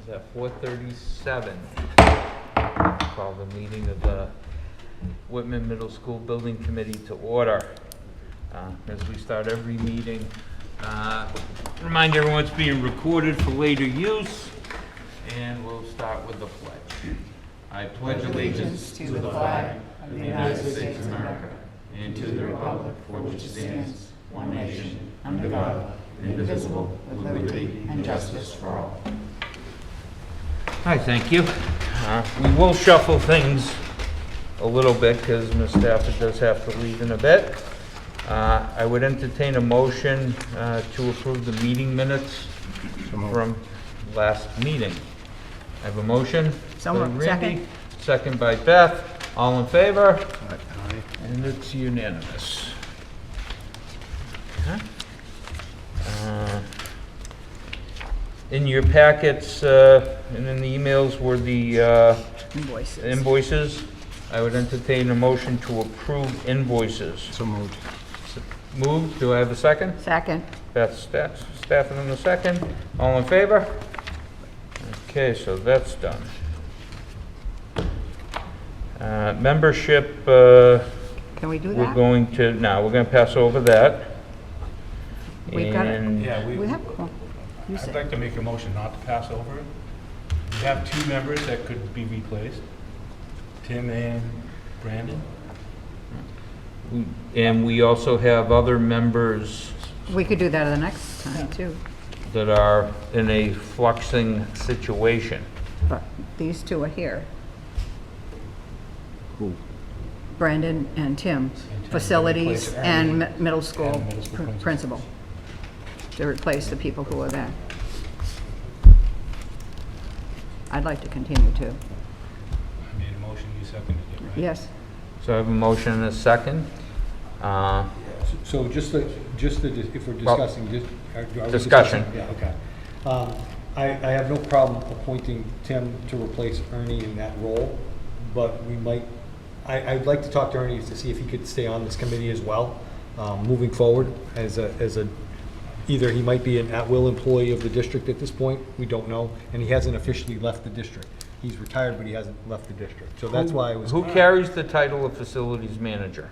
It's at 4:37. Call the meeting of the Whitman Middle School Building Committee to order. As we start every meeting, remind everyone it's being recorded for later use, and we'll start with the pledge. I pledge allegiance to the flag of the United States of America and to the republic for which it stands, one nation, under God, indivisible, with liberty and justice for all. Hi, thank you. We will shuffle things a little bit because Ms. Stafford does have to leave in a bit. I would entertain a motion to approve the meeting minutes from last meeting. I have a motion. Second. Second by Beth. All in favor? Aye. And it's unanimous. Okay. In your packets and in the emails were the invoices. I would entertain a motion to approve invoices. So moved. Moved. Do I have a second? Second. Beth Stafford in the second. All in favor? Okay, so that's done. Membership. Can we do We're that? going to pass over that. We've got it. And Yeah, We have, you I'd said, like to make a motion not to pass over it. We have two members that could be replaced, Tim and Brandon. And we also have other members we could do that the next time too, that are in a fluxing situation. but these two are here. Who? Brandon and Tim, Tim. facilities Replace and Ernie. middle school And middle school principal. To replace the people who are there. I'd like to continue too. I made a motion, you seconded it, right? Yes. So I have a motion and a second. So just if we're discussing, are we Discussion. discussing? Yeah, okay. I have no problem appointing Tim to replace Ernie in that role, but I'd like to talk to Ernie to see if he could stay on this committee as well, moving forward either he might be an at-will employee of the district at this point, we don't know, and he hasn't officially left the district. He's retired, but he hasn't left the district. So that's why I was. Who carries the title of facilities manager?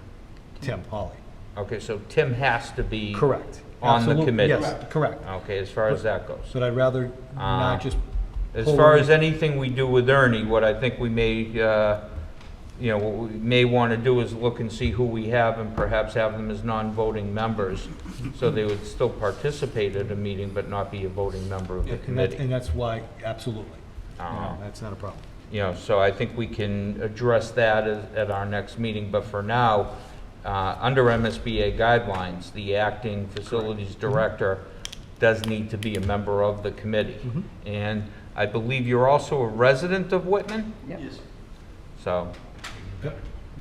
Tim Hawley. Okay, so Tim has to be Correct. on the Absolutely. committee. Yes, correct. Okay, as far as that goes. But I'd rather not just. As pull far Ernie- as anything we do with Ernie, what I think we may, what we may want to do is look and see who we have and perhaps have them as non-voting members, so they would still participate at a meeting but not be a voting member of the committee. And that's why, absolutely. That's not a problem. So I think we can address that at our next meeting, but for now, under MSBA guidelines, the acting facilities director does need to be a member of the committee. And I believe you're also a resident of Whitman? Yep. Yes. So Yep.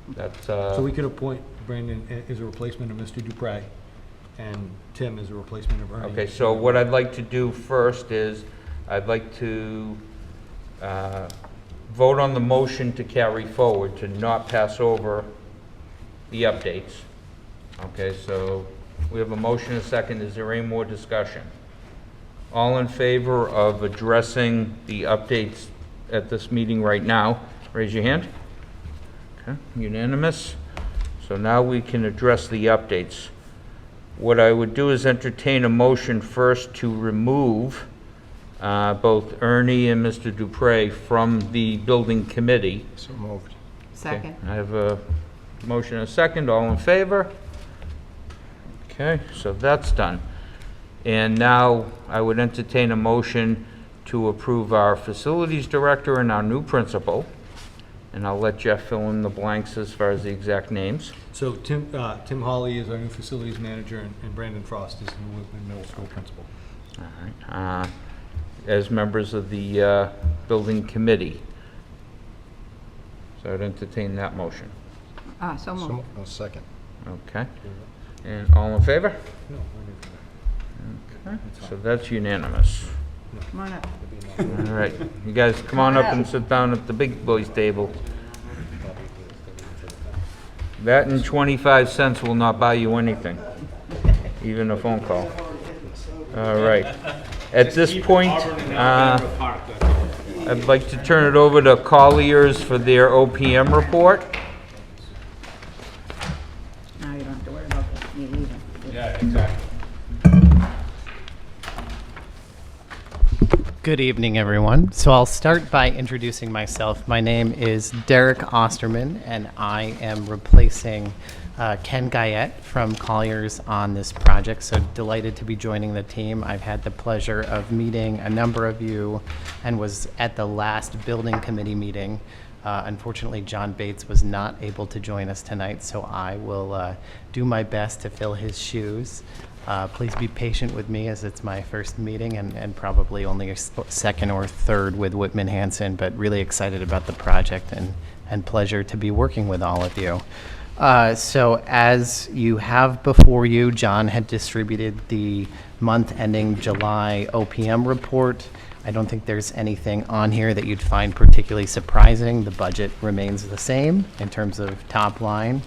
that's, So we could appoint Brandon as a replacement of Mr. Dupre and Tim as a replacement of Ernie. okay, so what I'd like to do first is, I'd like to vote on the motion to carry forward, to not pass over the updates. Okay, so we have a motion and a second. Is there any more discussion? All in favor of addressing the updates at this meeting right now, raise your hand. Okay, unanimous. So now we can address the updates. What I would do is entertain a motion first to remove both Ernie and Mr. Dupre from the building committee. So moved. Second. I have a motion and a second. All in favor? Okay, so that's done. And now I would entertain a motion to approve our facilities director and our new principal. And I'll let Jeff fill in the blanks as far as the exact names. So Tim Hawley is our new facilities manager, and Brandon Frost is the new Whitman Middle School principal. All right. As members of the building committee. So I'd entertain that motion. So moved. No, second. Okay. And all in favor? No, Okay. So that's unanimous. Come on up. All right. You guys come on up and sit down at the big boys table. That and 25 cents will not buy you anything, even a phone call. All right. At this point, I'd like to turn it over to Colliers for their OPM report. Now you don't have to worry about me either. Yeah, exactly. Good evening, everyone. So I'll start by introducing myself. My name is Derek Osterman, and I am replacing Ken Guyette from Colliers on this project. So delighted to be joining the team. I've had the pleasure of meeting a number of you and was at the last building committee meeting. Unfortunately, John Bates was not able to join us tonight, so I will do my best to fill his shoes. Please be patient with me as it's my first meeting and probably only a second or third with Whitman Hanson, but really excited about the project and pleasure to be working with all of you. So as you have before you, John had distributed the month ending July OPM report. I don't think there's anything on here that you'd find particularly surprising. The budget remains the same in terms of top line.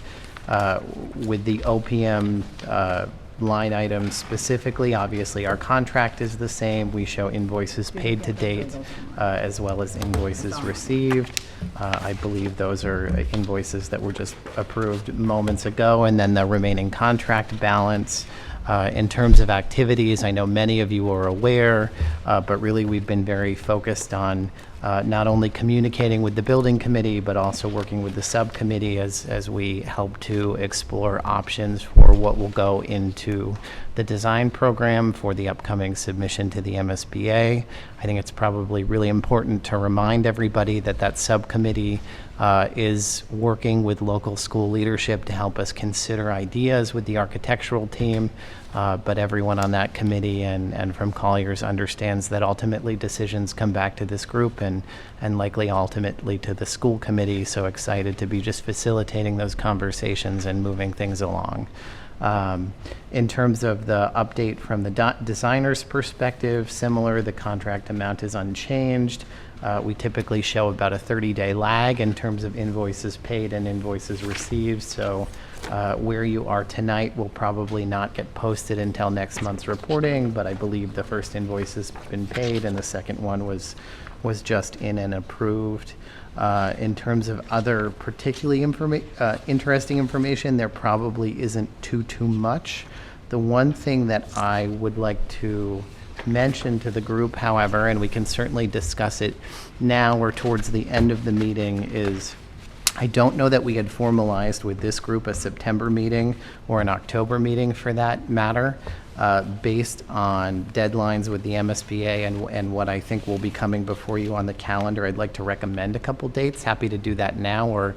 With the OPM line items specifically, obviously our contract is the same. We show invoices paid to date as well as invoices received. I believe those are invoices that were just approved moments ago, and then the remaining contract balance. In terms of activities, I know many of you are aware, but really we've been very focused on not only communicating with the building committee, but also working with the subcommittee as we help to explore options for what will go into the design program for the upcoming submission to the MSBA. I think it's probably really important to remind everybody that that subcommittee is working with local school leadership to help us consider ideas with the architectural team, but everyone on that committee and from Colliers understands that ultimately decisions come back to this group and likely ultimately to the school committee, so excited to be just facilitating those conversations and moving things along. In terms of the update from the designer's perspective, similar, the contract amount is unchanged. We typically show about a 30-day lag in terms of invoices paid and invoices received. So where you are tonight will probably not get posted until next month's reporting, but I believe the first invoice has been paid and the second one was just in and approved. In terms of other particularly interesting information, there probably isn't too much. The one thing that I would like to mention to the group, however, and we can certainly discuss it now or towards the end of the meeting, is I don't know that we had formalized with this group a September meeting or an October meeting for that matter. Based on deadlines with the MSBA and what I think will be coming before you on the calendar, I'd like to recommend a couple dates. Happy to do that now or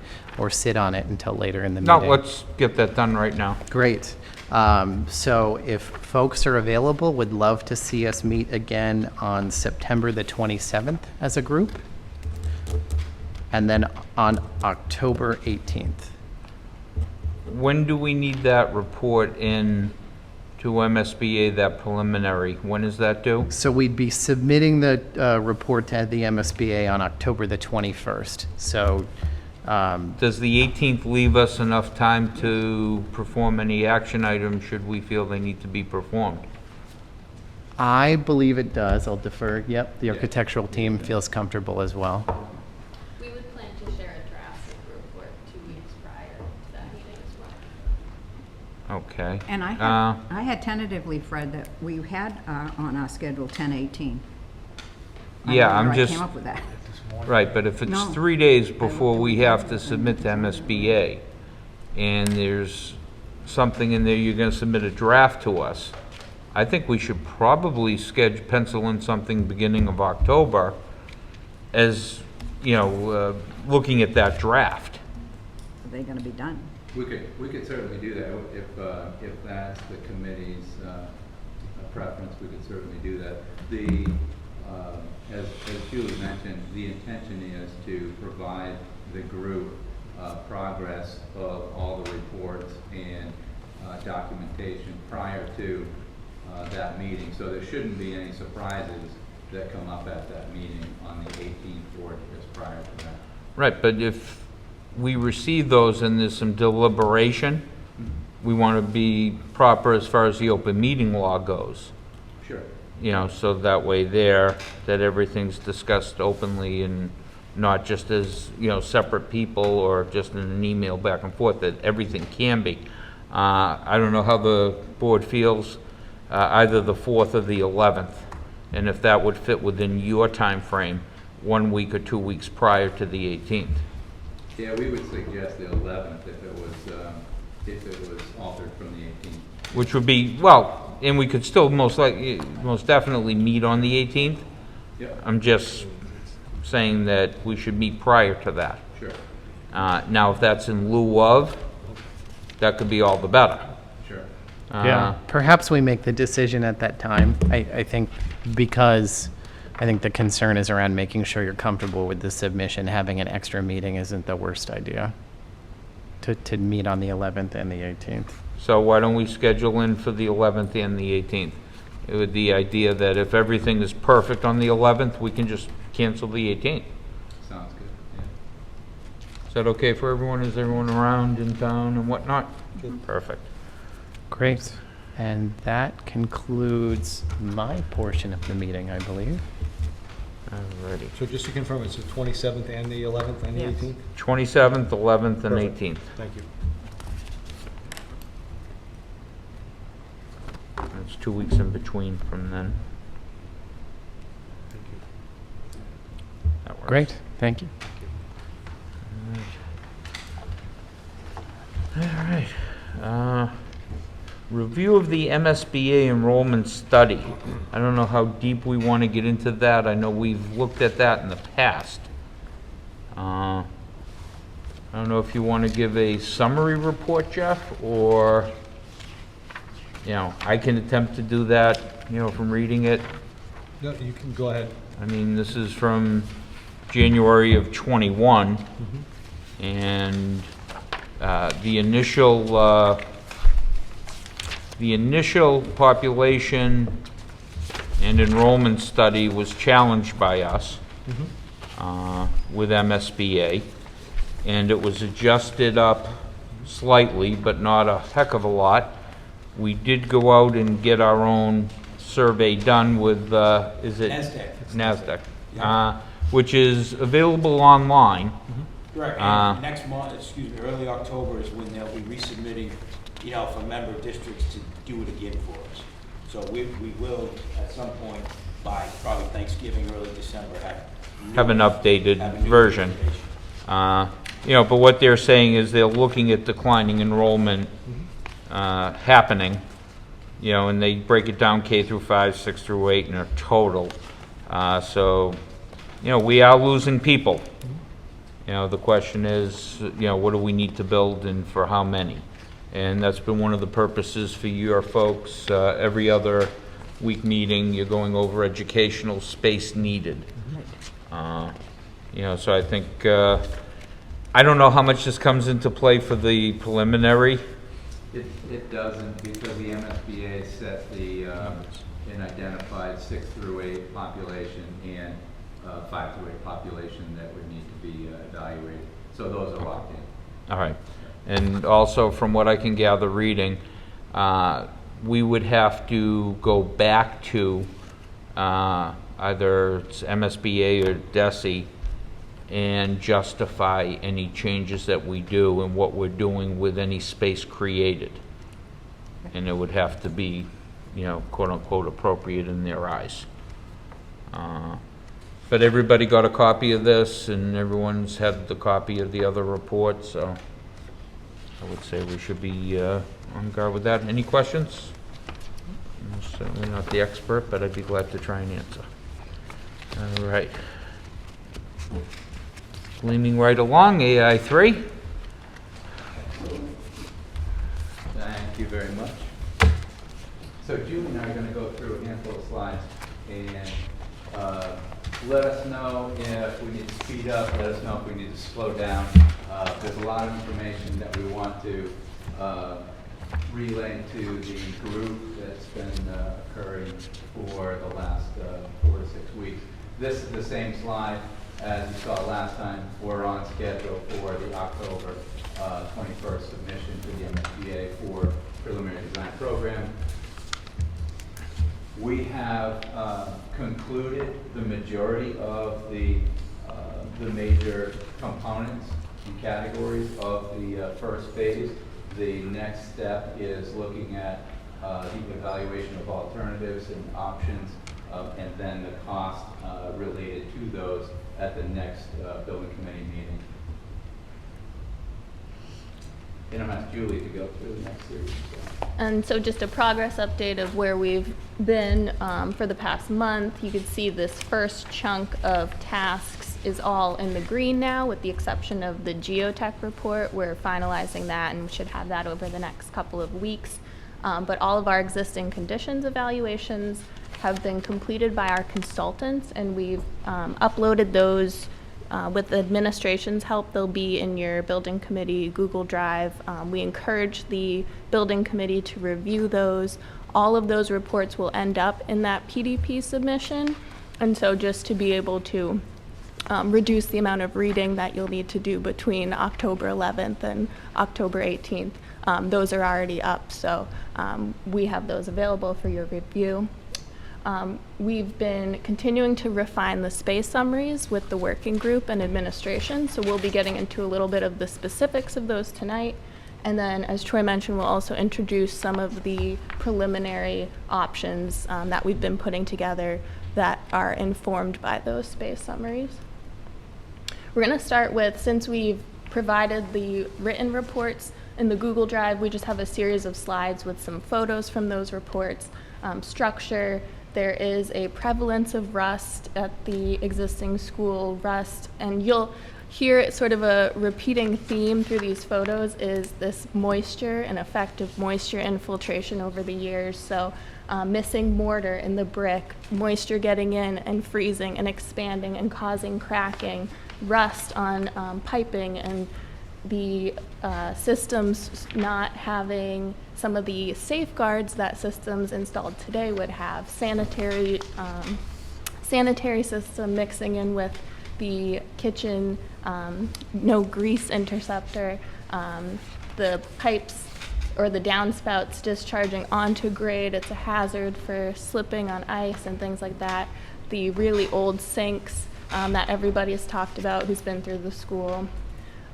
sit on it until later in the No, meeting. let's get that done right now. Great. So if folks are available, would love to see us meet again on September the 27th as a group, and then on October 18th. When do we need that report in to MSBA, that preliminary? When is that due? So we'd be submitting the report to the MSBA on October the 21st. So Does the 18th leave us enough time to perform any action items should we feel they need to be performed? I believe it does. I'll defer. Yep, the architectural team feels comfortable as well. We would plan to share a draft with group work 2 weeks prior to that meeting as well. Okay. And I had tentatively, Fred, that we had on our schedule 10/18. Yeah, I I'm just, came up with that. right, but if it's No. 3 days before we have to submit to MSBA, and there's something in there, you're gonna submit a draft to us, I think we should probably pencil in something beginning of October as, you know, looking at that draft. Are they going to be done? We could certainly do that, if that's the committee's preference, we could certainly do that. As Julie mentioned, the intention is to provide the group progress of all the reports and documentation prior to that meeting, so there shouldn't be any surprises that come up at that meeting on the 18th or just prior to that. Right, but if we receive those and there's some deliberation, we want to be proper as far as the open meeting law goes. Sure. so that way there, that everything's discussed openly and not just as, separate people or just in an email back and forth, that everything can be. I don't know how the board feels, either the 4th or the 11th, and if that would fit within your time frame, 1 week or 2 weeks prior to the 18th. Yeah, we would suggest the 11th if it was altered from the 18th. Which would be, and we could still most definitely meet on the 18th. Yep. I'm just saying that we should meet prior to that. Sure. Now, if that's in lieu of, that could be all the better. Sure. Yeah, perhaps we make the decision at that time. I think because I think the concern is around making sure you're comfortable with the submission. Having an extra meeting isn't the worst idea. To meet on the 11th and the 18th. So why don't we schedule in for the 11th and the 18th? With the idea that if everything is perfect on the 11th, we can just cancel the 18th. Sounds good, yeah. Is that okay for everyone? Is everyone around in town and whatnot? Perfect. Great. And that concludes my portion of the meeting, I believe. Alrighty. So just to confirm, it's the 27th and the 11th and the Yes. 18th? 27th, 11th, and Perfect. 18th. Thank you. That's 2 weeks in between from then. Thank you. That works. Great. Thank you. All right. Review of the MSBA enrollment study. I don't know how deep we want to get into that. I know we've looked at that in the past. I don't know if you want to give a summary report, Jeff, or, I can attempt to do that, from reading it. No, you can go ahead. I mean, this is from January of '21, and the initial population and enrollment study was challenged by us with MSBA, and it was adjusted up slightly, but not a heck of a lot. We did go out and get our own survey done with, is it? NASDAQ. Which is available online. Correct, and next month, early October is when they'll be resubmitting, for member districts to do it again for us. So we will, at some point, by probably Thanksgiving, early December, Have an updated have a new version. information. But what they're saying is they're looking at declining enrollment happening, and they break it down K through 5, 6 through 8 in a total. So, we are losing people. The question is, what do we need to build and for how many? And that's been one of the purposes for your folks. Every other week meeting, you're going over educational space needed. So I think, I don't know how much this comes into play for the preliminary. It doesn't, because the MSBA set an identified 6 through 8 population and 5 through 8 population that would need to be evaluated. So those are locked in. All right. And also, from what I can gather reading, we would have to go back to either it's MSBA or DESE and justify any changes that we do and what we're doing with any space created. And it would have to be, quote unquote, appropriate in their eyes. But everybody got a copy of this, and everyone's had the copy of the other report, so I would say we should be on guard with that. Any questions? I'm certainly not the expert, but I'd be glad to try and answer. All right. Gleaming right along, AI3. Thank you very much. So Julie and I are going to go through a handful of slides and let us know if we need to speed up, let us know if we need to slow down. There's a lot of information that we want to relay to the group that's been occurring for the last 4 to 6 weeks. This is the same slide as you saw last time. We're on schedule for the October 21st submission to the MSBA for preliminary design program. We have concluded the majority of the major components and categories of the first phase. The next step is looking at the evaluation of alternatives and options, and then the cost related to those at the next building committee meeting. And I'm asking Julie to go through the next series. And so just a progress update of where we've been for the past month. You can see this first chunk of tasks is all in the green now, with the exception of the geotech report. We're finalizing that and should have that over the next couple of weeks. But all of our existing conditions evaluations have been completed by our consultants, and we've uploaded those with the administration's help. They'll be in your building committee Google Drive. We encourage the building committee to review those. All of those reports will end up in that PDP submission. And so just to be able to reduce the amount of reading that you'll need to do between October 11th and October 18th, those are already up. So we have those available for your review. We've been continuing to refine the space summaries with the working group and administration, so we'll be getting into a little bit of the specifics of those tonight. And then, as Troy mentioned, we'll also introduce some of the preliminary options that we've been putting together that are informed by those space summaries. We're going to start with, since we've provided the written reports in the Google Drive, we just have a series of slides with some photos from those reports. Structure. There is a prevalence of rust at the existing school, rust, and you'll hear sort of a repeating theme through these photos is this moisture and effective moisture infiltration over the years. So missing mortar in the brick, moisture getting in and freezing and expanding and causing cracking, rust on piping, and the systems not having some of the safeguards that systems installed today would have. Sanitary system mixing in with the kitchen, no grease interceptor, the pipes or the downspouts discharging onto grade. It's a hazard for slipping on ice and things like that. The really old sinks that everybody has talked about who's been through the school.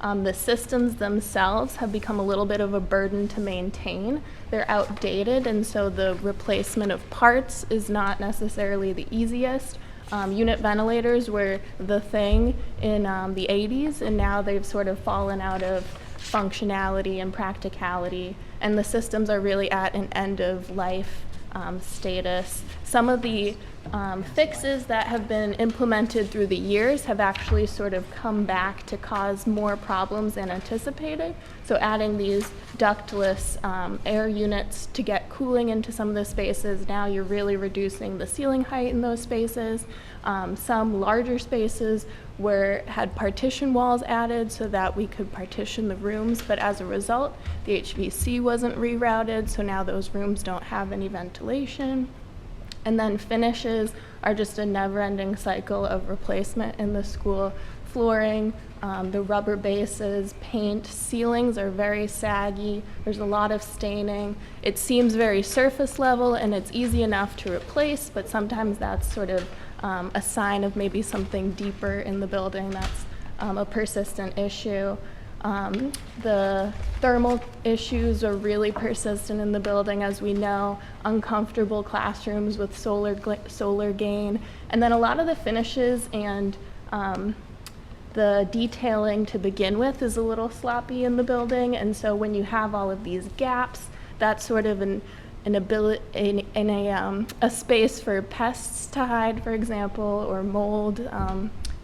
The systems themselves have become a little bit of a burden to maintain. They're outdated, and so the replacement of parts is not necessarily the easiest. Unit ventilators were the thing in the 80s, and now they've sort of fallen out of functionality and practicality, and the systems are really at an end-of-life status. Some of the fixes that have been implemented through the years have actually sort of come back to cause more problems than anticipated. So adding these ductless air units to get cooling into some of the spaces, now you're really reducing the ceiling height in those spaces. Some larger spaces had partition walls added so that we could partition the rooms, but as a result, the HVAC wasn't rerouted, so now those rooms don't have any ventilation. And then finishes are just a never-ending cycle of replacement in the school. Flooring, the rubber bases, paint, ceilings are very saggy. There's a lot of staining. It seems very surface level and it's easy enough to replace, but sometimes that's sort of a sign of maybe something deeper in the building that's a persistent issue. The thermal issues are really persistent in the building, as we know. Uncomfortable classrooms with solar gain. And then a lot of the finishes and the detailing to begin with is a little sloppy in the building. And so when you have all of these gaps, that's sort of a space for pests to hide, for example, or mold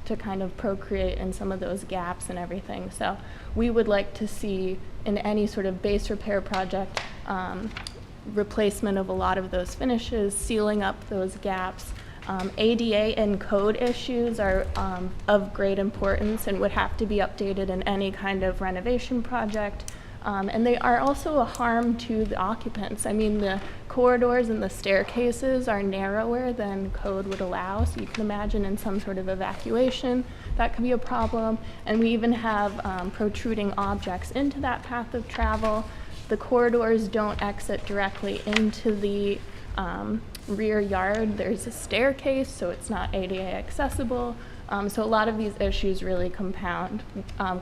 to kind of procreate in some of those gaps and everything. So we would like to see in any sort of base repair project replacement of a lot of those finishes, sealing up those gaps. ADA and code issues are of great importance and would have to be updated in any kind of renovation project. And they are also a harm to the occupants. I mean, the corridors and the staircases are narrower than code would allow, so you can imagine in some sort of evacuation that could be a problem. And we even have protruding objects into that path of travel. The corridors don't exit directly into the rear yard, there's a staircase, so it's not ADA accessible. So a lot of these issues really compound.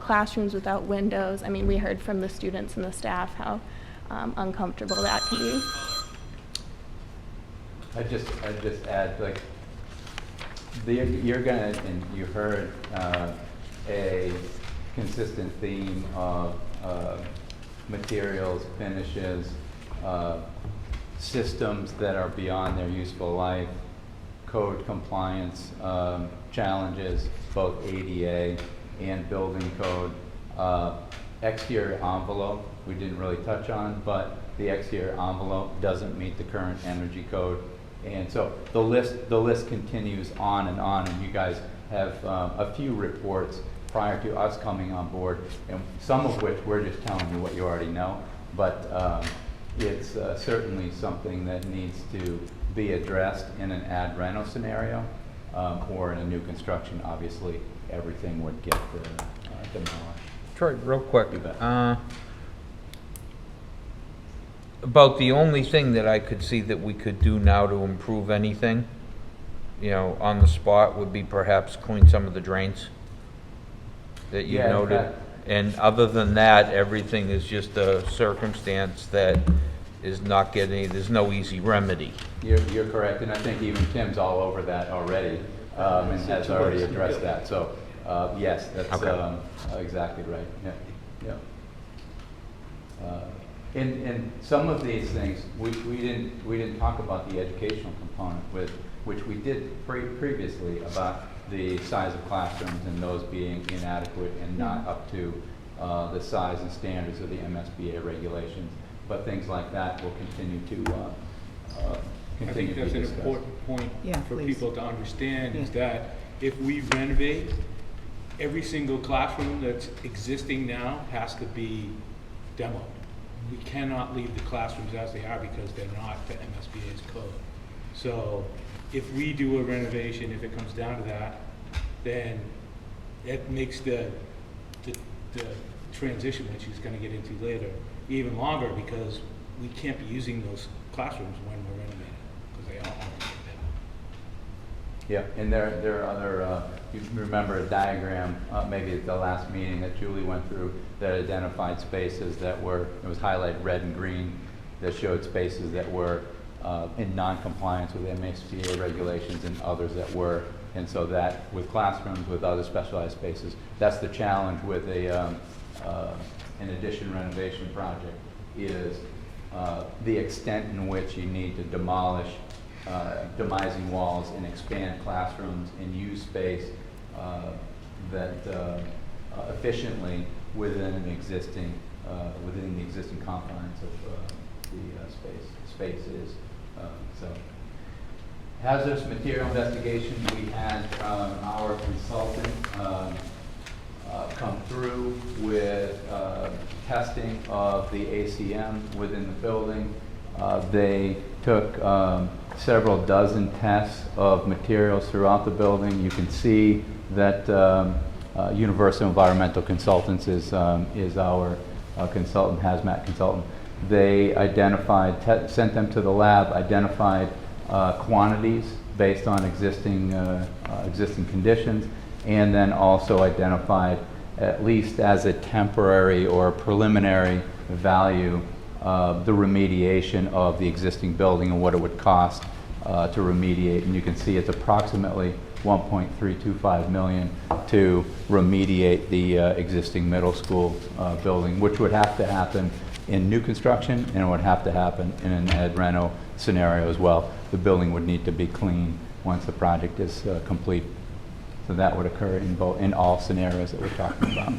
Classrooms without windows. I mean, we heard from the students and the staff how uncomfortable that can be. I'd just add, like, you're gonna, and you heard a consistent theme of materials, finishes, systems that are beyond their useful life, code compliance challenges, both ADA and building code. Exterior envelope, we didn't really touch on, but the exterior envelope doesn't meet the current energy code. And so the list continues on, and you guys have a few reports prior to us coming on board, and some of which we're just telling you what you already know, but it's certainly something that needs to be addressed in an ad reno scenario, or in a new construction. Obviously, everything would get demolished. Troy, real quick, You bet. about the only thing that I could see that we could do now to improve anything, you know, on the spot would be perhaps clean some of the drains that you Yeah, noted. that- And other than that, everything is just a circumstance that is not getting, there's no easy remedy. You're correct, and I think even Tim's all over that already, and has already addressed that. So, yes, that's Okay. exactly right. Yeah, yeah. And some of these things, we didn't talk about the educational component, which we did previously, about the size of classrooms and those being inadequate and not up to the size and standards of the MSBA regulations. But things like that will continue to I think that's be an discussed. important point Yeah, for please. people to understand, is Yeah. that if we renovate, every single classroom that's existing now has to be demoed. We cannot leave the classrooms as they are because they're not the MSBA's code. So if we do a renovation, if it comes down to that, then it makes the transition, which he's gonna get into later, even longer, because we can't be using those classrooms when we're renovating, because they all are demoed. Yeah, and there are other, you remember a diagram, maybe at the last meeting that Julie went through, that identified spaces that were, it was highlighted red and green, that showed spaces that were in non-compliance with MSBA regulations and others that were. And so that, with classrooms, with other specialized spaces, that's the challenge with an addition renovation project, is the extent in which you need to demolish demising walls and expand classrooms and use space that efficiently within the existing confines of the spaces. So, hazardous material investigation, we had our consultant come through with testing of the ACM within the building. They took several dozen tests of materials throughout the building. You can see that Universal Environmental Consultants is our consultant, hazmat consultant. They identified, sent them to the lab, identified quantities based on existing conditions, and then also identified, at least as a temporary or preliminary value, the remediation of the existing building and what it would cost to remediate. And you can see it's approximately $1.325 million to remediate the existing middle school building, which would have to happen in new construction, and it would have to happen in an ad reno scenario as well. The building would need to be clean once the project is complete. So that would occur in all scenarios that we're talking about.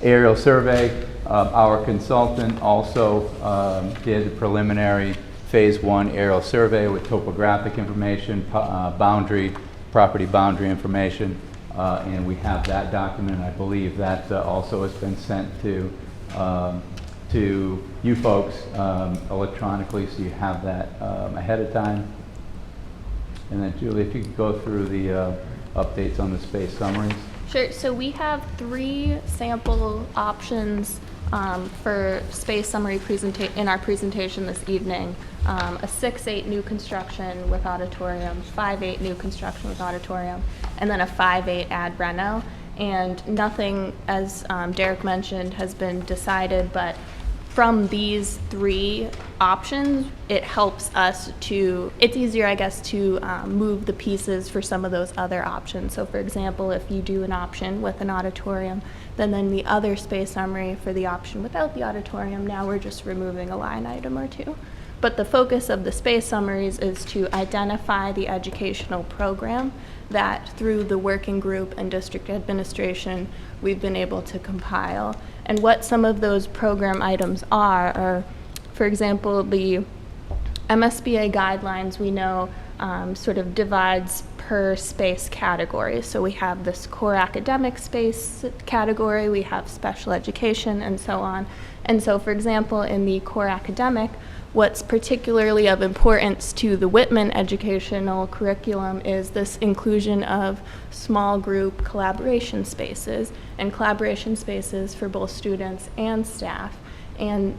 Aerial survey, our consultant also did a preliminary phase 1 aerial survey with topographic information, property boundary information, and we have that document. I believe that also has been sent to you folks electronically, so you have that ahead of time. And then Julie, if you could go through the updates on the space summaries. Sure. So we have 3 sample options for space summary in our presentation this evening. a 6-8 new construction with auditorium, 5-8 new construction with auditorium, and then a 5-8 add reno. And nothing, as Derek mentioned, has been decided, but from these 3 options, it helps us to, it's easier, I guess, to move the pieces for some of those other options. So for example, if you do an option with an auditorium, then the other space summary for the option without the auditorium, now we're just removing a line item or 2. But the focus of the space summaries is to identify the educational program that through the working group and district administration, we've been able to compile. And what some of those program items are, for example, the MSBA guidelines we know sort of divides per space category. So we have this core academic space category, we have special education, and so on. And so, for example, in the core academic, what's particularly of importance to the Whitman educational curriculum is this inclusion of small group collaboration spaces, and collaboration spaces for both students and staff, and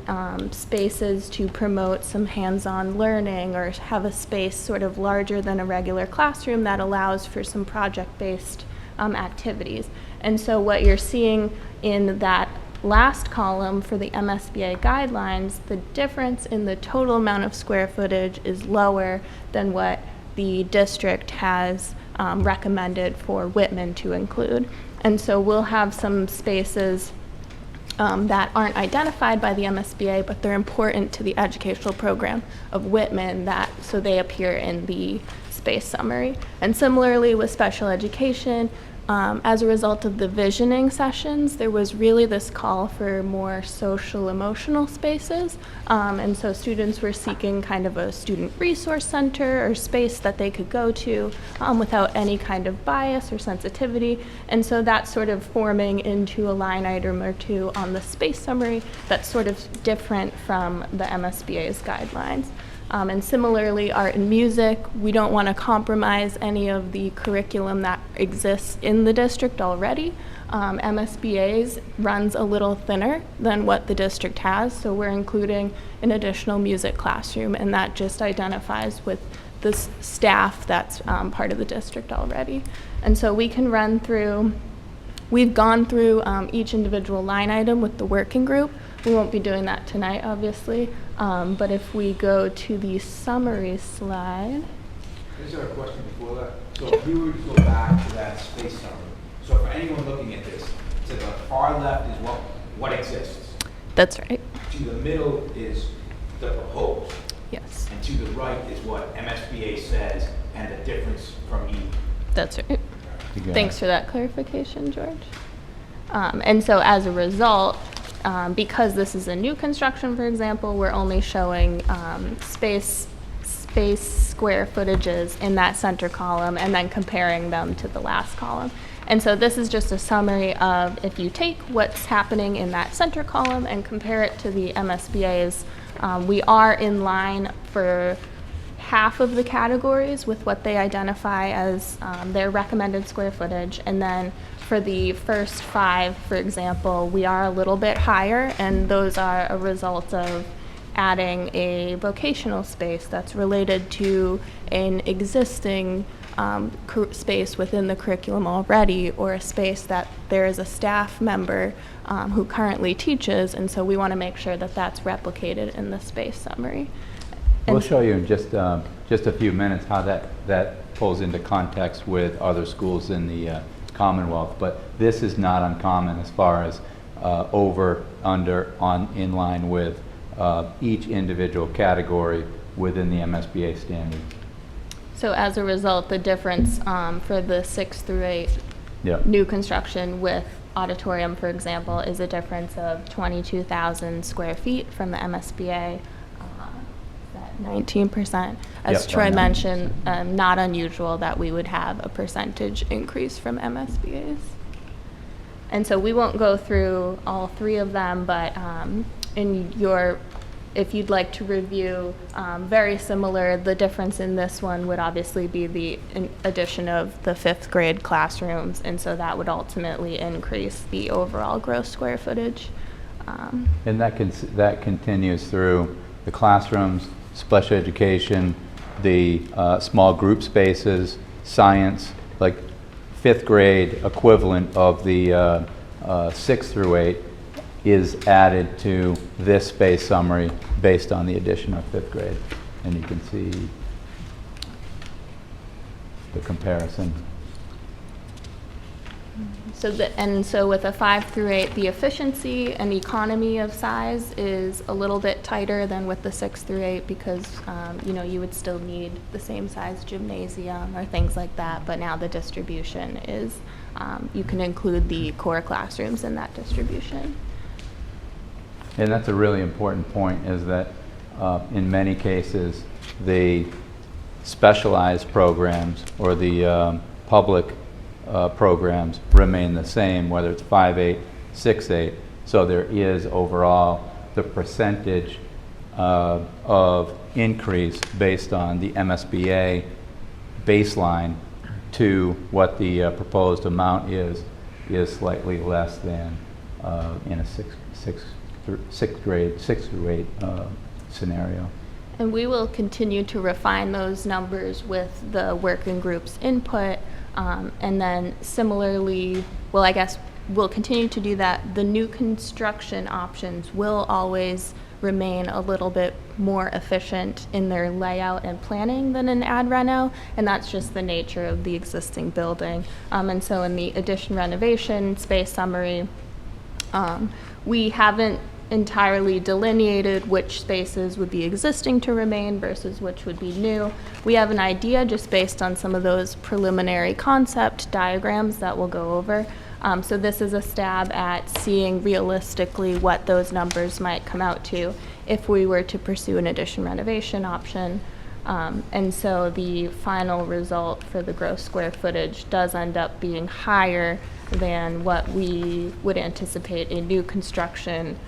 spaces to promote some hands-on learning or have a space sort of larger than a regular classroom that allows for some project-based activities. And so what you're seeing in that last column for the MSBA guidelines, the difference in the total amount of square footage is lower than what the district has recommended for Whitman to include. And so we'll have some spaces that aren't identified by the MSBA, but they're important to the educational program of Whitman, so they appear in the space summary. And similarly with special education, as a result of the visioning sessions, there was really this call for more social emotional spaces. And so students were seeking kind of a student resource center or space that they could go to without any kind of bias or sensitivity. And so that's sort of forming into a line item or 2 on the space summary that's sort of different from the MSBA's guidelines. And similarly, art and music, we don't want to compromise any of the curriculum that exists in the district already. MSBA's runs a little thinner than what the district has, so we're including an additional music classroom, and that just identifies with the staff that's part of the district already. And so we can run through, we've gone through each individual line item with the working group. We won't be doing that tonight, obviously. But if we go to the summary slide. Is there a question before that? So if you were to go back to that space summary, so for anyone looking at this, to the far left is what exists. That's right. To the middle is the proposed. Yes. And to the right is what MSBA says and the difference from E. That's right. Thanks for that clarification, George. And so as a result, because this is a new construction, for example, we're only showing space square footages in that center column and then comparing them to the last column. And so this is just a summary of if you take what's happening in that center column and compare it to the MSBA's, we are in line for half of the categories with what they identify as their recommended square footage. And then for the first 5, for example, we are a little bit higher, and those are a result of adding a vocational space that's related to an existing space within the curriculum already, or a space that there is a staff member who currently teaches, and so we want to make sure that that's replicated in the space summary. We'll show you in just a few minutes how that pulls into context with other schools in the Commonwealth, but this is not uncommon as far as over, under, on, in line with each individual category within the MSBA standard. So as a result, the difference for the 6 through 8 new construction with auditorium, for example, is a difference of 22,000 square feet from the MSBA. 19%. As Troy mentioned, not unusual that we would have a percentage increase from MSBA's. And so we won't go through all 3 of them, but if you'd like to review, very similar, the difference in this one would obviously be the addition of the 5th grade classrooms, and so that would ultimately increase the overall gross square footage. And that continues through the classrooms, special education, the small group spaces, science, like 5th grade equivalent of the 6th through 8 is added to this space summary based on the addition of 5th grade. And you can see the comparison. So with a 5 through 8, the efficiency and economy of size is a little bit tighter than with the 6 through 8 because, you would still need the same size gymnasium or things like that, but now the distribution is, you can include the core classrooms in that distribution. And that's a really important point, is that in many cases, the specialized programs or the public programs remain the same, whether it's 5-8, 6-8. So there is overall the percentage of increase based on the MSBA baseline to what the proposed amount is slightly less than in a sixth grade, 6 through 8 scenario. And we will continue to refine those numbers with the working group's input. And then similarly, well, I guess we'll continue to do that. The new construction options will always remain a little bit more efficient in their layout and planning than an ad reno, and that's just the nature of the existing building. And so in the addition renovation space summary, we haven't entirely delineated which spaces would be existing to remain versus which would be new. We have an idea just based on some of those preliminary concept diagrams that we'll go over. So this is a stab at seeing realistically what those numbers might come out to if we were to pursue an addition renovation option. And so the final result for the gross square footage does end up being higher than what we would anticipate a new construction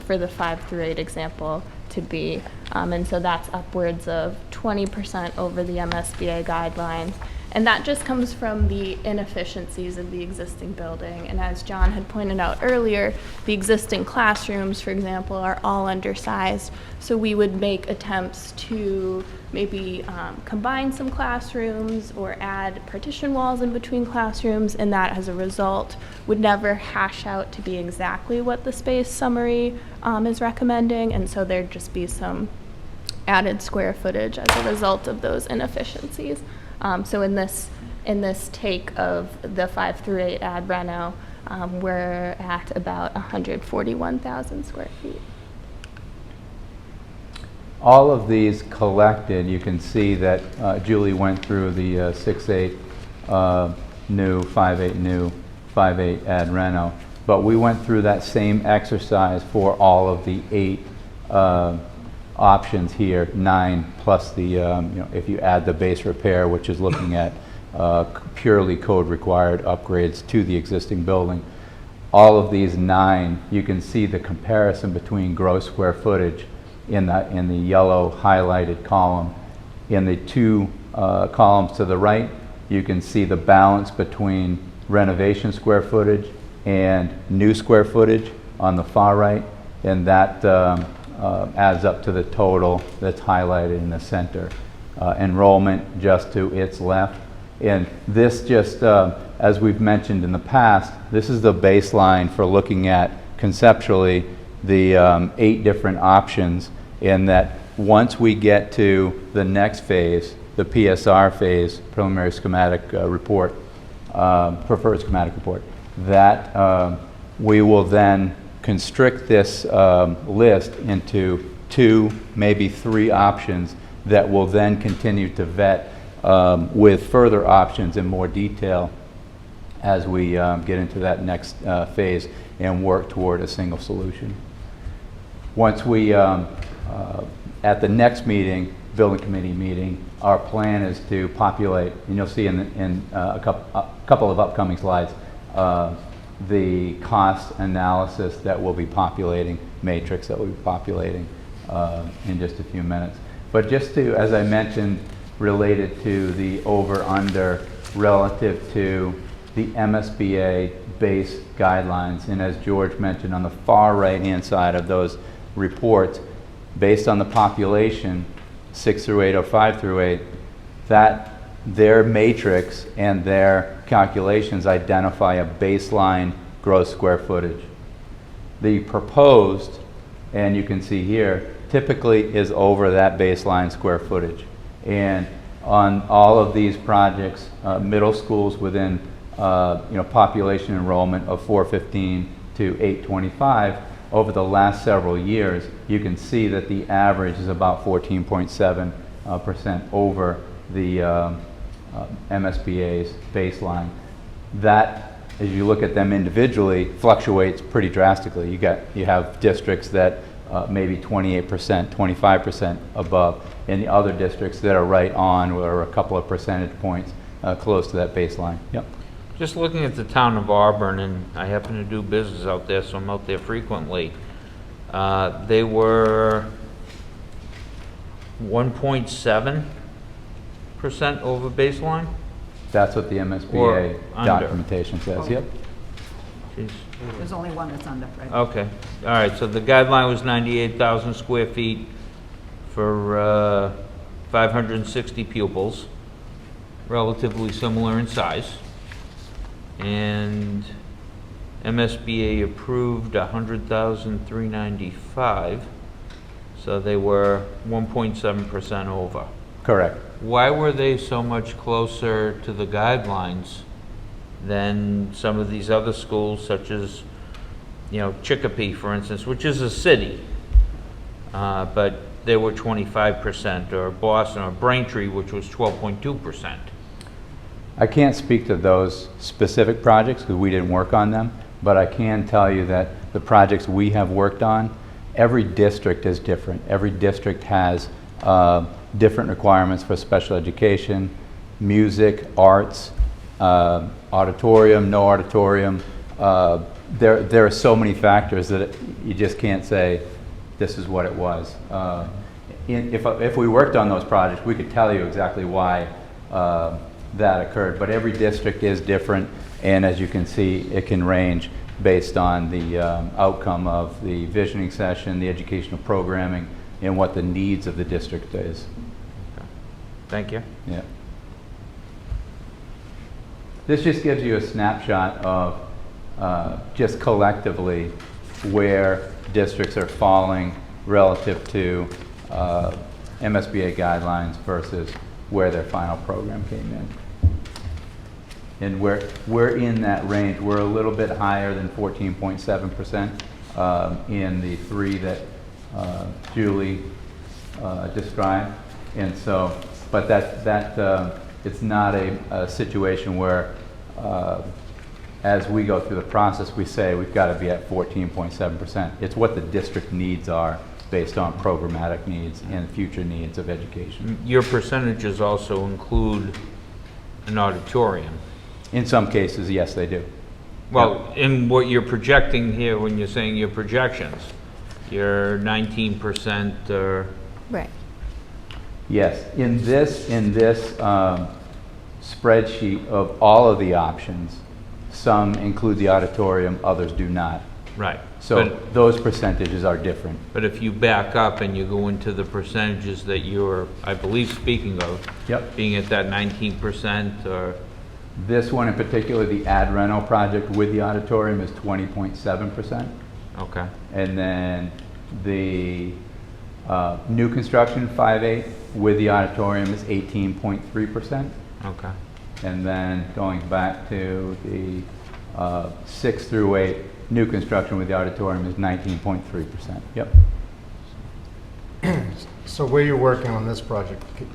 for the 5 through 8 example to be. And so that's upwards of 20% over the MSBA guidelines. And that just comes from the inefficiencies of the existing building. And as John had pointed out earlier, the existing classrooms, for example, are all undersized. So we would make attempts to maybe combine some classrooms or add partition walls in between classrooms, and that as a result would never hash out to be exactly what the space summary is recommending. And so there'd just be some added square footage as a result of those inefficiencies. So in this take of the 5 through 8 ad reno, we're at about 141,000 square feet. All of these collected, you can see that Julie went through the 6-8 new, 5-8 new, 5-8 ad reno, but we went through that same exercise for all of the 8 options here, 9 plus the, if you add the base repair, which is looking at purely code required upgrades to the existing building. All of these 9, you can see the comparison between gross square footage in the yellow highlighted column. In the 2 columns to the right, you can see the balance between renovation square footage and new square footage on the far right, and that adds up to the total that's highlighted in the center. Enrollment just to its left. And this just, as we've mentioned in the past, this is the baseline for looking at conceptually the 8 different options, in that once we get to the next phase, the PSR phase, preliminary schematic report, preferred schematic report, that we will then constrict this list into 2, maybe 3 options that will then continue to vet with further options in more detail as we get into that next phase and work toward a single solution. Once we, at the next meeting, building committee meeting, our plan is to populate, and you'll see in a couple of upcoming slides, the cost analysis that we'll be populating, matrix that we'll be populating in just a few minutes. But just to, as I mentioned, related to the over-under relative to the MSBA base guidelines, and as George mentioned, on the far right-hand side of those reports, based on the population, 6 through 8 or 5 through 8, that their matrix and their calculations identify a baseline gross square footage. The proposed, and you can see here, typically is over that baseline square footage. And on all of these projects, middle schools within population enrollment of 415 to 825, over the last several years, you can see that the average is about 14.7% over the MSBA's baseline. That, as you look at them individually, fluctuates pretty drastically. You have districts that maybe 28%, 25% above, and the other districts that are right on or a couple of percentage points close to that baseline. Yep. Just looking at the town of Auburn, and I happen to do business out there, so I'm out there frequently. They were 1.7% over baseline? That's what the Or MSBA under. documentation says. Yep. Jeez. There's only one that's under, Fred. Okay, all right, so the guideline was 98,000 square feet for 560 pupils, relatively similar in size. And MSBA approved 100,395, so they were 1.7% over. Correct. Why were they so much closer to the guidelines than some of these other schools, such as, Chicopee, for instance, which is a city, but they were 25%, or Boston, or Braintree, which was 12.2%. I can't speak to those specific projects because we didn't work on them, but I can tell you that the projects we have worked on, every district is different. Every district has different requirements for special education, music, arts, auditorium, no auditorium. There are so many factors that you just can't say this is what it was. If we worked on those projects, we could tell you exactly why that occurred, but every district is different, and as you can see, it can range based on the outcome of the visioning session, the educational programming, and what the needs of the district is. Okay. Thank you. Yeah. This just gives you a snapshot of just collectively where districts are falling relative to MSBA guidelines versus where their final program came in. And we're in that range. We're a little bit higher than 14.7% in the three that Julie described. And so, but it's not a situation where as we go through the process, we say we've got to be at 14.7%. It's what the district needs are based on programmatic needs and future needs of education. Your percentages also include an auditorium. In some cases, yes, they do. Well, in what you're projecting here, when you're saying your projections, you're 19% or... Right. Yes, in this spreadsheet of all of the options, some include the auditorium, others do not. Right. So But- those percentages are different. But if you back up and you go into the percentages that you're, I believe, speaking of, Yep. being at that 19% or... This one in particular, the ad reno project with the auditorium is 20.7%. Okay. And then the new construction 5.8 with the auditorium is 18.3%. Okay. And then going back to the 6 through 8, new construction with the auditorium is 19.3%. Yep. So where you're working on this project, could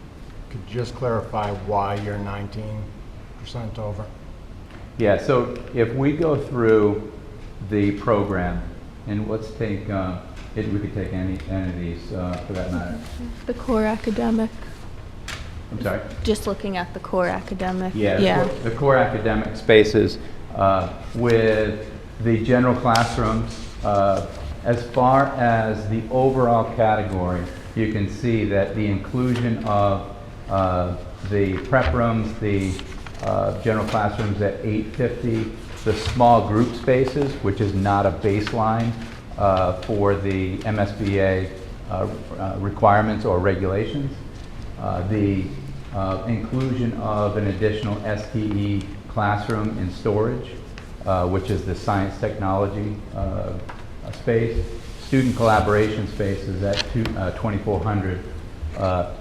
you just clarify why you're 19% over? Yeah, so if we go through the program, and let's take, we could take any of these for that matter. The core academic, I'm sorry? just looking at the core academic. Yeah, the core academic spaces with the general classrooms, as far as the overall category, you can see that the inclusion of the prep rooms, the general classrooms at 850, the small group spaces, which is not a baseline for the MSBA requirements or regulations, The inclusion of an additional STE classroom in storage, which is the science technology space. Student collaboration spaces at 2,400.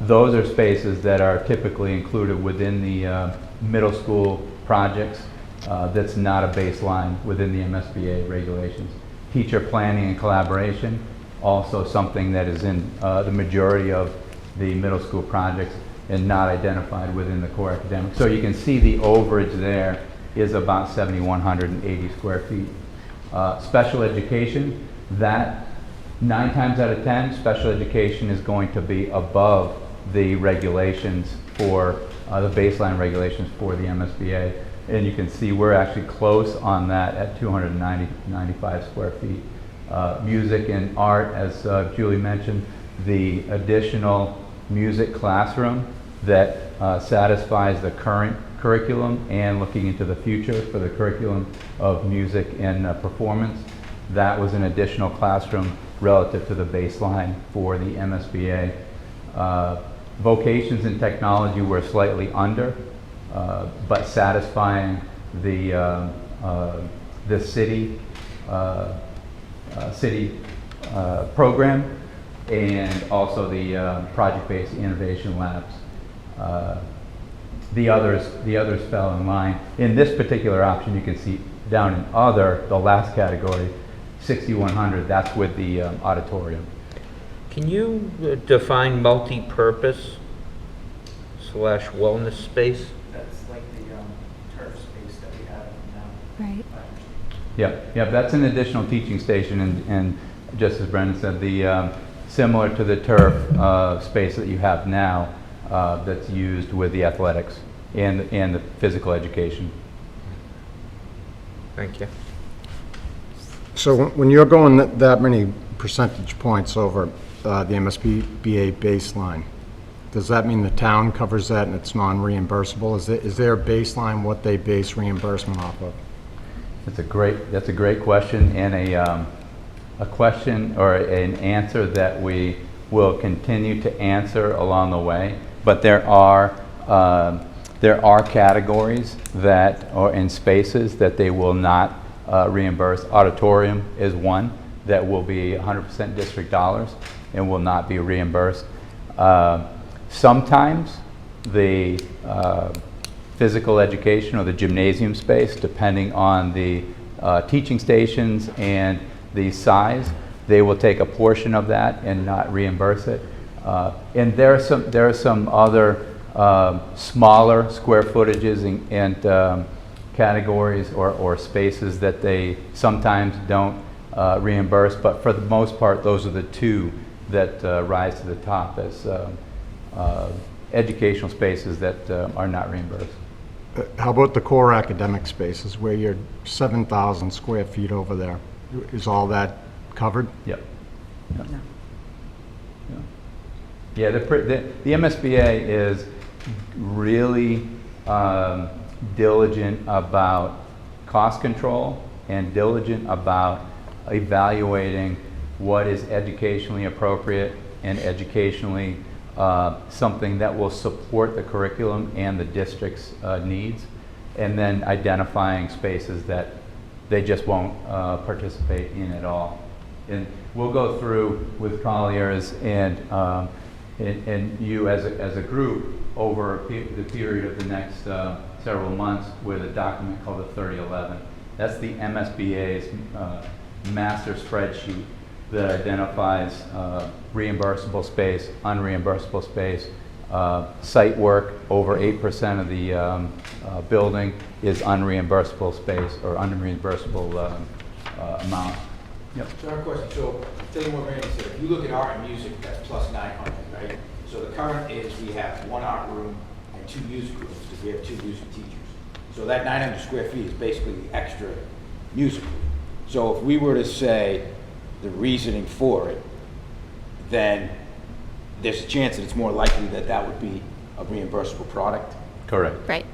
Those are spaces that are typically included within the middle school projects. That's not a baseline within the MSBA regulations. Teacher planning and collaboration, also something that is in the majority of the middle school projects and not identified within the core academic. So you can see the overage there is about 7,180 square feet. Special education, that 9 times out of 10, special education is going to be above the regulations for the baseline regulations for the MSBA. And you can see we're actually close on that at 295 square feet. Music and art, as Julie mentioned, the additional music classroom that satisfies the current curriculum and looking into the future for the curriculum of music and performance. That was an additional classroom relative to the baseline for the MSBA. Vocations and technology were slightly under, but satisfying the city program and also the project-based innovation labs. The others fell in line. In this particular option, you can see down in other, the last category, 6,100, that's with the auditorium. Can you define multi-purpose / wellness space? That's like the turf space that we have now. Right. Yeah, that's an additional teaching station, and just as Brendan said, the similar to the turf space that you have now, that's used with the athletics and the physical education. Thank you. So when you're going that many percentage points over the MSBA baseline, does that mean the town covers that and it's non-reimbursable? Is there a baseline what they base reimbursement off of? That's a great question, and a question or an answer that we will continue to answer along the way. But there are categories that are in spaces that they will not reimburse. Auditorium is one that will be 100% district dollars and will not be reimbursed. Sometimes the physical education or the gymnasium space, depending on the teaching stations and the size, they will take a portion of that and not reimburse it. And there are some other smaller square footages and categories or spaces that they sometimes don't reimburse, but for the most part, those are the two that rise to the top as educational spaces that are not reimbursed. How about the core academic spaces where you're 7,000 square feet over there? Is all that covered? Yep. No. Yeah, the MSBA is really diligent about cost control and diligent about evaluating what is educationally appropriate and educationally something that will support the curriculum and the district's needs, and then identifying spaces that they just won't participate in at all. And we'll go through with Colliers and you as a group over the period of the next several months with a document called the 3011. That's the MSBA's master spreadsheet that identifies reimbursable space, unreimbursable space. Site work, over 8% of the building is unreimbursable space or unreimbursable amount. Yep. So our question, so tell you what Randy said, if you look at art and music, that's plus 900, right? So the current is we have 1 art room and 2 music rooms because we have 2 music teachers. So that 900 square feet is basically the extra music room. So if we were to say the reasoning for it, then there's a chance that it's more likely that that would be a reimbursable product. Correct. Right.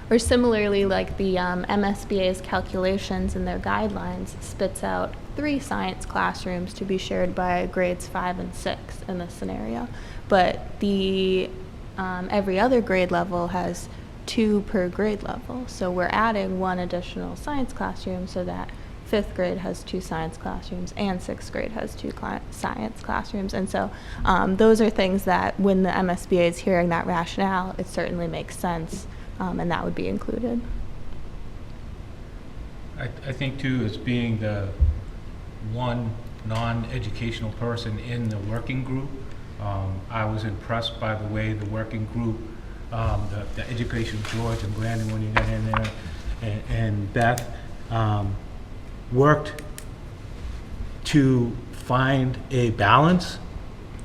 Or similarly, like the MSBA's calculations and their guidelines spits out 3 science classrooms to be shared by grades 5 and 6 in this scenario. But the every other grade level has 2 per grade level. So we're adding 1 additional science classroom so that 5th grade has 2 science classrooms and 6th grade has 2 science classrooms. And so those are things that when the MSBA is hearing that rationale, it certainly makes sense, and that would be included. I think too, as being the one non-educational person in the working group, I was impressed by the way the working group, the education, George and Brandon, when you got in there, and Beth, worked to find a balance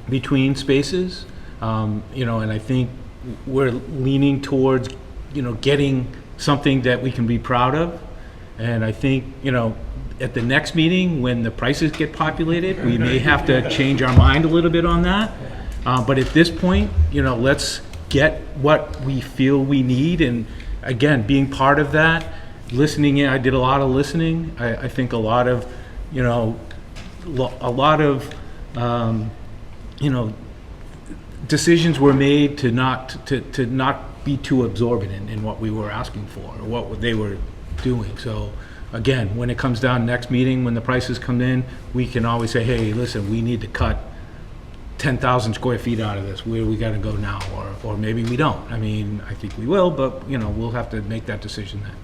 between spaces, you know, and I think we're leaning towards, you know, getting something that we can be proud of. And I think, you know, at the next meeting, when the prices get populated, we may have to change our mind a little bit on that. But at this point, you know, let's get what we feel we need. And again, being part of that, listening in, I did a lot of listening. I think a lot of, you know, you know, decisions were made to not be too absorbent in what we were asking for or what they were doing. So again, when it comes down next meeting, when the prices come in, we can always say, hey, listen, we need to cut 10,000 square feet out of this. Where we got to go now? Or maybe we don't. I mean, I think we will, but you know, we'll have to make that decision then.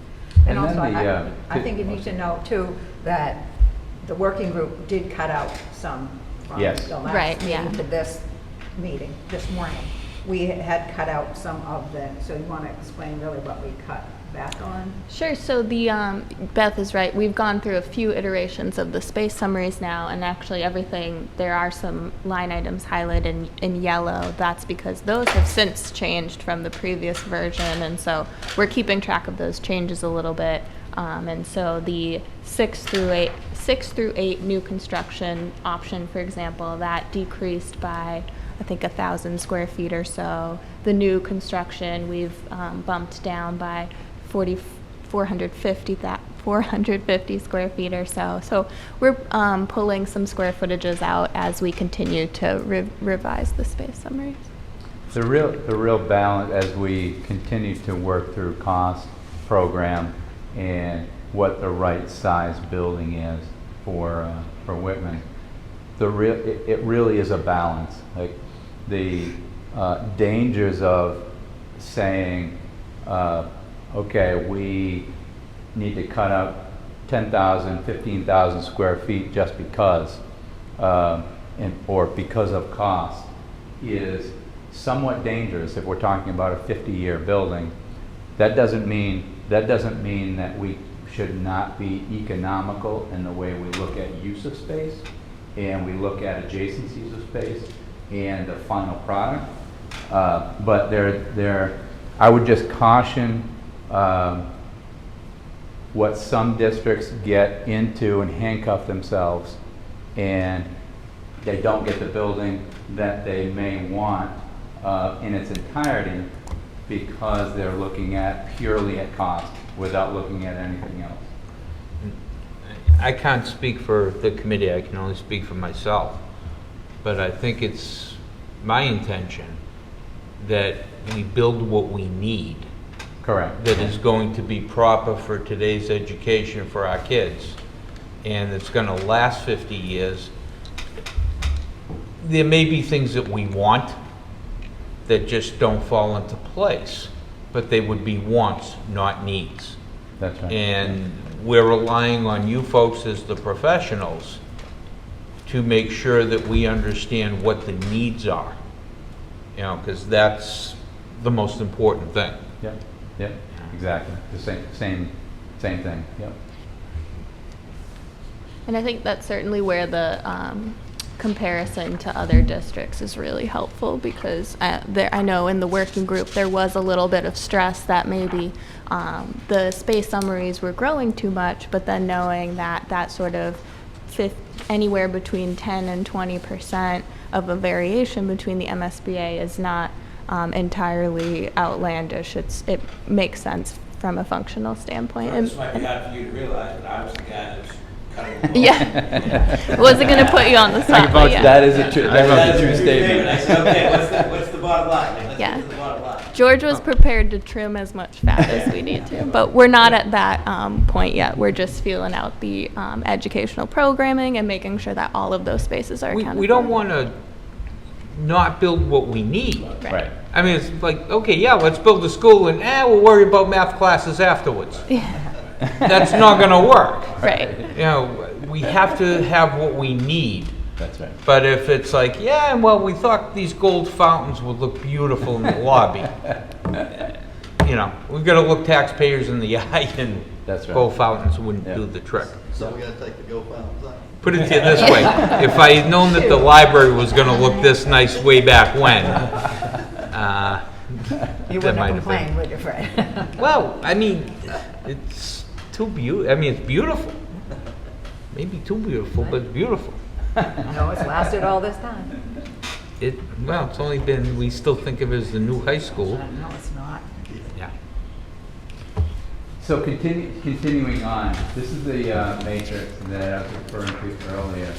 And And also, then I think you need to know too, that the working group did cut out some from Yes. the Right, last yeah. meeting to this meeting, this morning. We had cut out some of the, so you want to explain really what we cut back on? Sure. So the Beth is right. We've gone through a few iterations of the space summaries now, and actually everything, there are some line items highlighted in yellow. That's because those have since changed from the previous version, and so we're keeping track of those changes a little bit. And so the 6 through 8 new construction option, for example, that decreased by, I think, 1,000 square feet or so. The new construction we've bumped down by 450 square feet or so. So we're pulling some square footages out as we continue to revise the space summaries. The real balance as we continue to work through cost, program, and what the right size building is for Whitman. It really is a balance. Like the dangers of saying, okay, we need to cut out 10,000, 15,000 square feet just because, or because of cost, is somewhat dangerous if we're talking about a 50-year building. That doesn't mean that we should not be economical in the way we look at use of space and we look at adjacencies of space and the final product. But I would just caution what some districts get into and handcuff themselves, and they don't get the building that they may want in its entirety because they're looking at purely at cost without looking at anything else. I can't speak for the committee, I can only speak for myself. But I think it's my intention that we build what we need. Correct. That is going to be proper for today's education for our kids. And it's gonna last 50 years. There may be things that we want that just don't fall into place, but they would be wants, not needs. That's right. And we're relying on you folks as the professionals to make sure that we understand what the needs are. You know, because that's the most important thing. Yep, exactly. The same thing, yep. And I think that's certainly where the comparison to other districts is really helpful, because I know in the working group there was a little bit of stress that maybe the space summaries were growing too much, but then knowing that sort of anywhere between 10 and 20% of a variation between the MSBA is not entirely outlandish. It makes sense from a functional standpoint. This might be hard for you to realize, but I was the guy that was cutting them off. Yeah, wasn't going to put you on the spot. But yeah. That is a true statement. I said, okay, what's the bottom line? Let's Yeah. get to the bottom George was prepared to trim as much fat as we need to, but we're not at that point yet. We're just feeling out the educational programming and making sure that all of those spaces are accounted for. We don't want to not build what we need. Right. I mean, it's like, okay, yeah, let's build a school and, we'll worry about math classes afterwards. That's not going to work. Right. You know, we have to have what we need. That's right. But if it's like, yeah, well, we thought these gold fountains would look beautiful in the lobby. You know, we've got to look taxpayers in the eye, and That's right. gold fountains wouldn't Yeah. do the trick. So we gotta take the go fountains out. Put it to you this way, if I had known that the library was going to look this nice way back when, You that wouldn't might have have complained, been. would you, Fred? Well, I mean, it's too beautiful. I mean, it's beautiful. Maybe too beautiful, but it's beautiful. No, it's lasted all this time. Well, it's only been, we still think of it as the new high school. No, it's not. Yeah. So continuing on, this is the matrix that I was referring to earlier,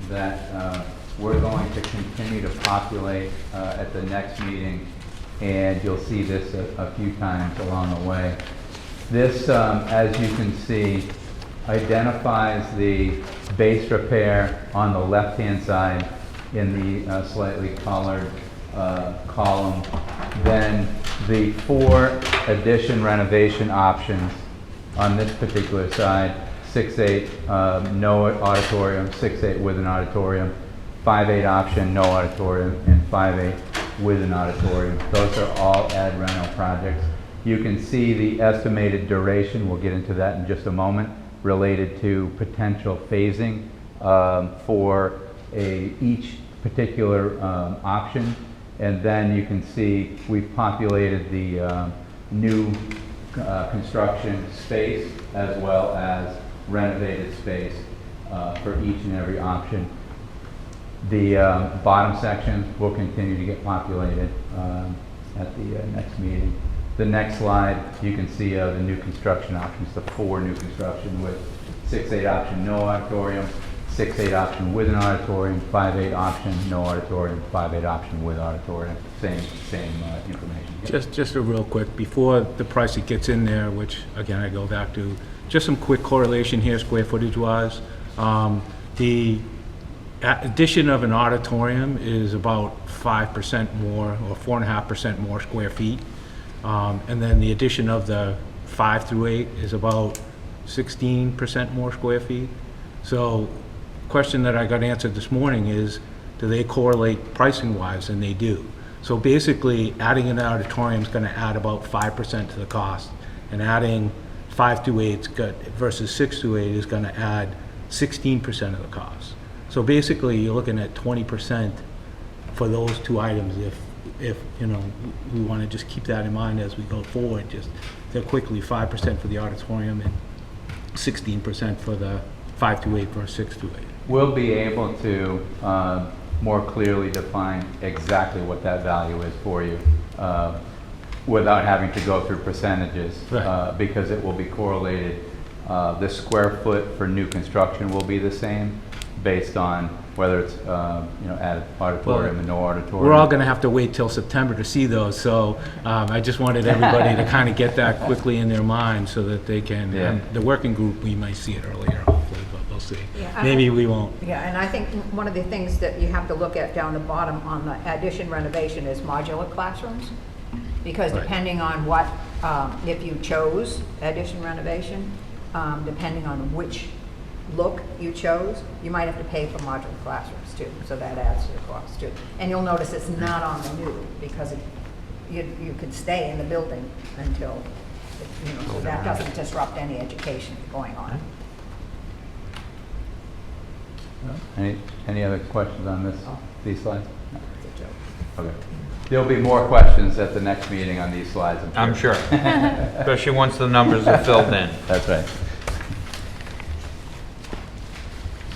that we're going to continue to populate at the next meeting, and you'll see this a few times along the way. This, as you can see, identifies the base repair on the left-hand side in the slightly colored column. Then the 4 addition renovation options on this particular side: 6-8 no auditorium, 6-8 with an auditorium, 5-8 option no auditorium, and 5-8 with an auditorium. Those are all ad reno projects. You can see the estimated duration, we'll get into that in just a moment, related to potential phasing for each particular option. And then you can see we've populated the new construction space as well as renovated space for each and every option. The bottom section will continue to get populated at the next meeting. The next slide, you can see the new construction options, the 4 new construction with 6-8 option no auditorium, 6-8 option with an auditorium, 5-8 option no auditorium, 5-8 option with auditorium. Same information. Just a real quick, before the pricing gets in there, which again I go back to, just some quick correlation here, square footage wise. The addition of an auditorium is about 5% more, or 4.5% more square feet. And then the addition of the 5 through 8 is about 16% more square feet. So question that I got answered this morning is, do they correlate pricing wise? And they do. So basically adding an auditorium is going to add about 5% to the cost, and adding 5 through 8 versus 6 through 8 is going to add 16% of the cost. So basically you're looking at 20% for those 2 items if you know, we want to just keep that in mind as we go forward. Just they're quickly 5% for the auditorium and 16% for the 5 to 8 versus 6 to 8. We'll be able to more clearly define exactly what that value is for you without having to go through percentages, Right. Because it will be correlated. The square foot for new construction will be the same based on whether it's added auditorium and no auditorium. We're all going to have to wait till September to see those, so I just wanted everybody to kind of get that quickly in their mind so that they can, Yeah. and the working group, we might see it earlier, hopefully, but we'll see. Yeah, Maybe we won't. Yeah, and I think one of the things that you have to look at down the bottom on the addition renovation is modular classrooms. Because Right. depending on what, if you chose addition renovation, depending on which look you chose, you might have to pay for modular classrooms too, so that adds to the cost too. And you'll notice it's not on the new, because you could stay in the building until, so that doesn't disrupt any education going on. Any other questions on these slides? It's a joke. Okay. There'll be more questions at the next meeting on these slides, I'm sure. Especially once the numbers are filled in. That's right.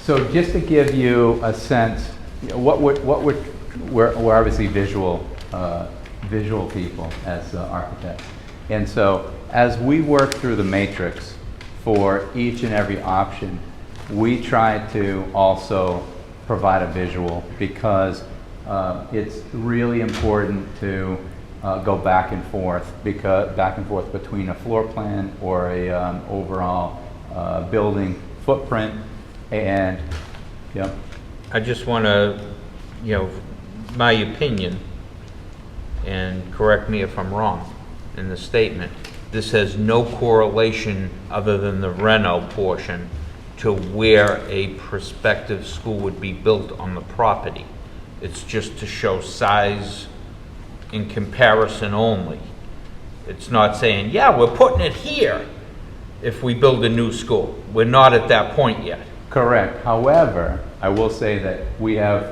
So just to give you a sense, we're obviously visual people as architects. And so as we work through the matrix for each and every option, we try to also provide a visual, because it's really important to go back and forth between a floor plan or a overall building footprint. And I just want to, my opinion, and correct me if I'm wrong in the statement, this has no correlation other than the reno portion to where a prospective school would be built on the property. It's just to show size in comparison only. It's not saying, yeah, we're putting it here if we build a new school. We're not at that point yet. correct. However, I will say that we have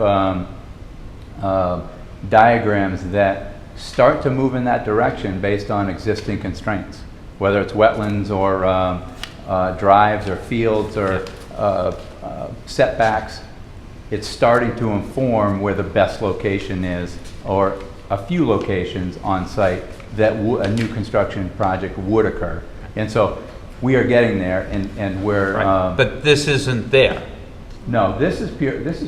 diagrams that start to move in that direction based on existing constraints, whether it's wetlands or drives or fields or setbacks. It's starting to inform where the best location is, or a few locations on site that a new construction project would occur. And so we are getting there, and we're Right. But this isn't there. no, this is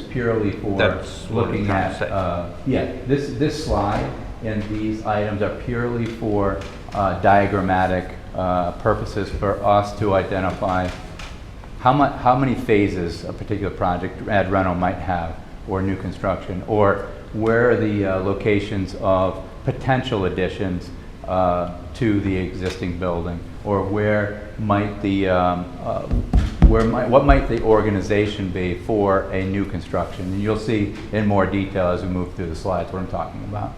purely for That's what I'm looking trying to at, say. this slide and these items are purely for diagrammatic purposes for us to identify how many phases a particular project, ad reno, might have, or new construction, or where are the locations of potential additions to the existing building, or where might the what might the organization be for a new construction. And you'll see in more detail as we move through the slides what I'm talking about.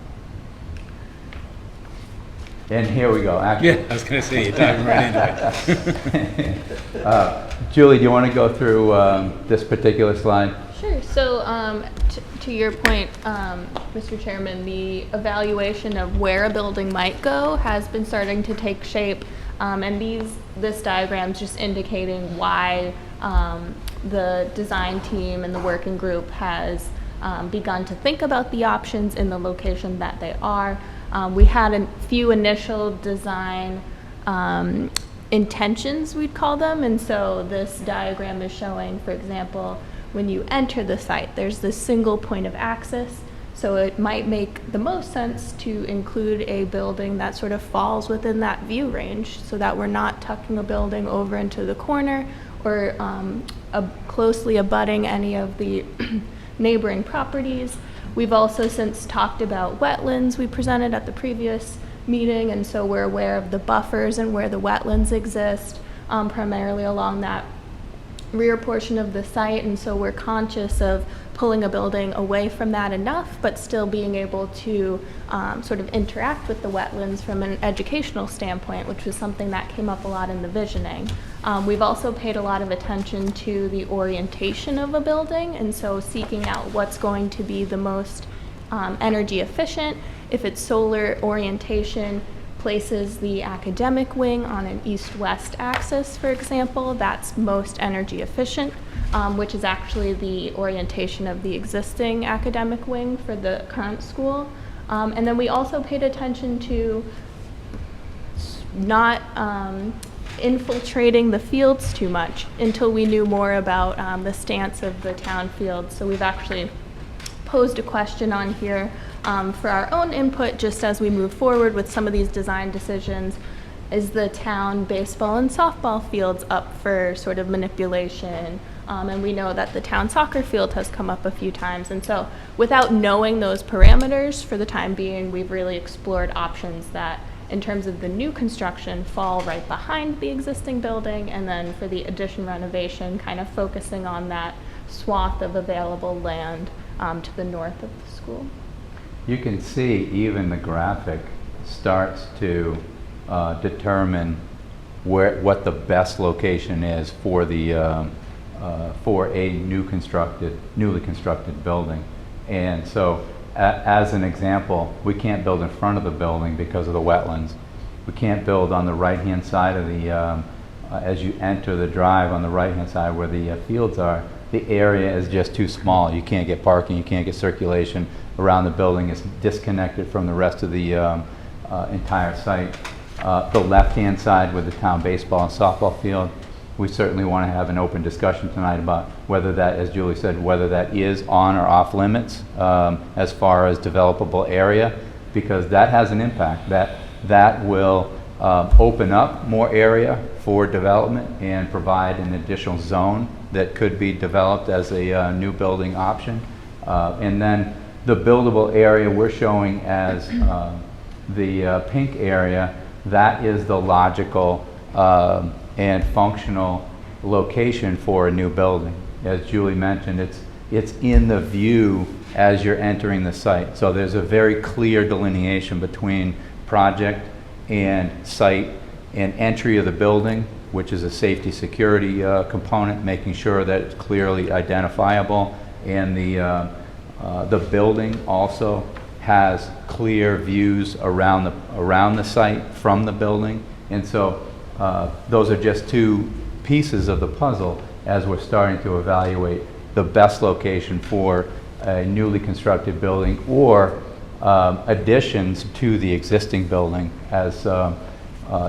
And here we go. Actually, Yeah, I was going to say, you're diving right into it. Julie, do you want to go through this particular slide? Sure. So to your point, Mr. Chairman, the evaluation of where a building might go has been starting to take shape, and this diagram is just indicating why the design team and the working group has begun to think about the options in the location that they are. We had a few initial design intentions, we'd call them, and so this diagram is showing, for example, when you enter the site, there's this single point of access, so it might make the most sense to include a building that sort of falls within that view range, so that we're not tucking a building over into the corner or closely abutting any of the neighboring properties. We've also since talked about wetlands we presented at the previous meeting, and so we're aware of the buffers and where the wetlands exist, primarily along that rear portion of the site, and so we're conscious of pulling a building away from that enough, but still being able to sort of interact with the wetlands from an educational standpoint, which was something that came up a lot in the visioning. We've also paid a lot of attention to the orientation of a building, and so seeking out what's going to be the most energy efficient. If it's solar orientation, places the academic wing on an east-west axis, for example, that's most energy efficient, which is actually the orientation of the existing academic wing for the current school. And then we also paid attention to not infiltrating the fields too much until we knew more about the stance of the town fields. So we've actually posed a question on here for our own input just as we move forward with some of these design decisions. Is the town baseball and softball fields up for sort of manipulation? And we know that the town soccer field has come up a few times. And so without knowing those parameters for the time being, we've really explored options that in terms of the new construction fall right behind the existing building, and then for the addition renovation, kind of focusing on that swath of available land to the north of the school. You can see even the graphic starts to determine what the best location is for the for a newly constructed building. And so as an example, we can't build in front of the building because of the wetlands. We can't build on the right-hand side of the as you enter the drive on the right-hand side where the fields are. The area is just too small. You can't get parking, you can't get circulation around the building. It's disconnected from the rest of the entire site. The left-hand side with the town baseball and softball field, we certainly want to have an open discussion tonight about whether that, as Julie said, whether that is on or off limits as far as developable area. because that has an impact. That will open up more area for development and provide an additional zone that could be developed as a new building option. And then the buildable area we're showing as the pink area, that is the logical and functional location for a new building. As Julie mentioned, it's in the view as you're entering the site. So there's a very clear delineation between project and site and entry of the building, which is a safety security component, making sure that it's clearly identifiable. And the building also has clear views around the site from the building. And so those are just two pieces of the puzzle as we're starting to evaluate the best location for a newly constructed building or additions to the existing building. As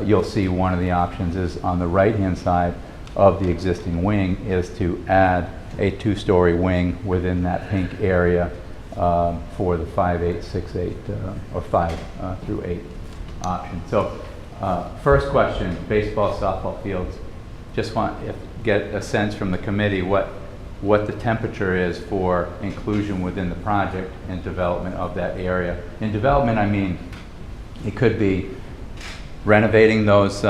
you'll see, one of the options is on the right-hand side of the existing wing is to add a 2-story wing within that pink area for the 5, 8, 6, 8, or 5 through 8 option. So first question, baseball, softball fields. Just want to get a sense from the committee what the temperature is for inclusion within the project and development of that area. In development, I mean, it could be renovating those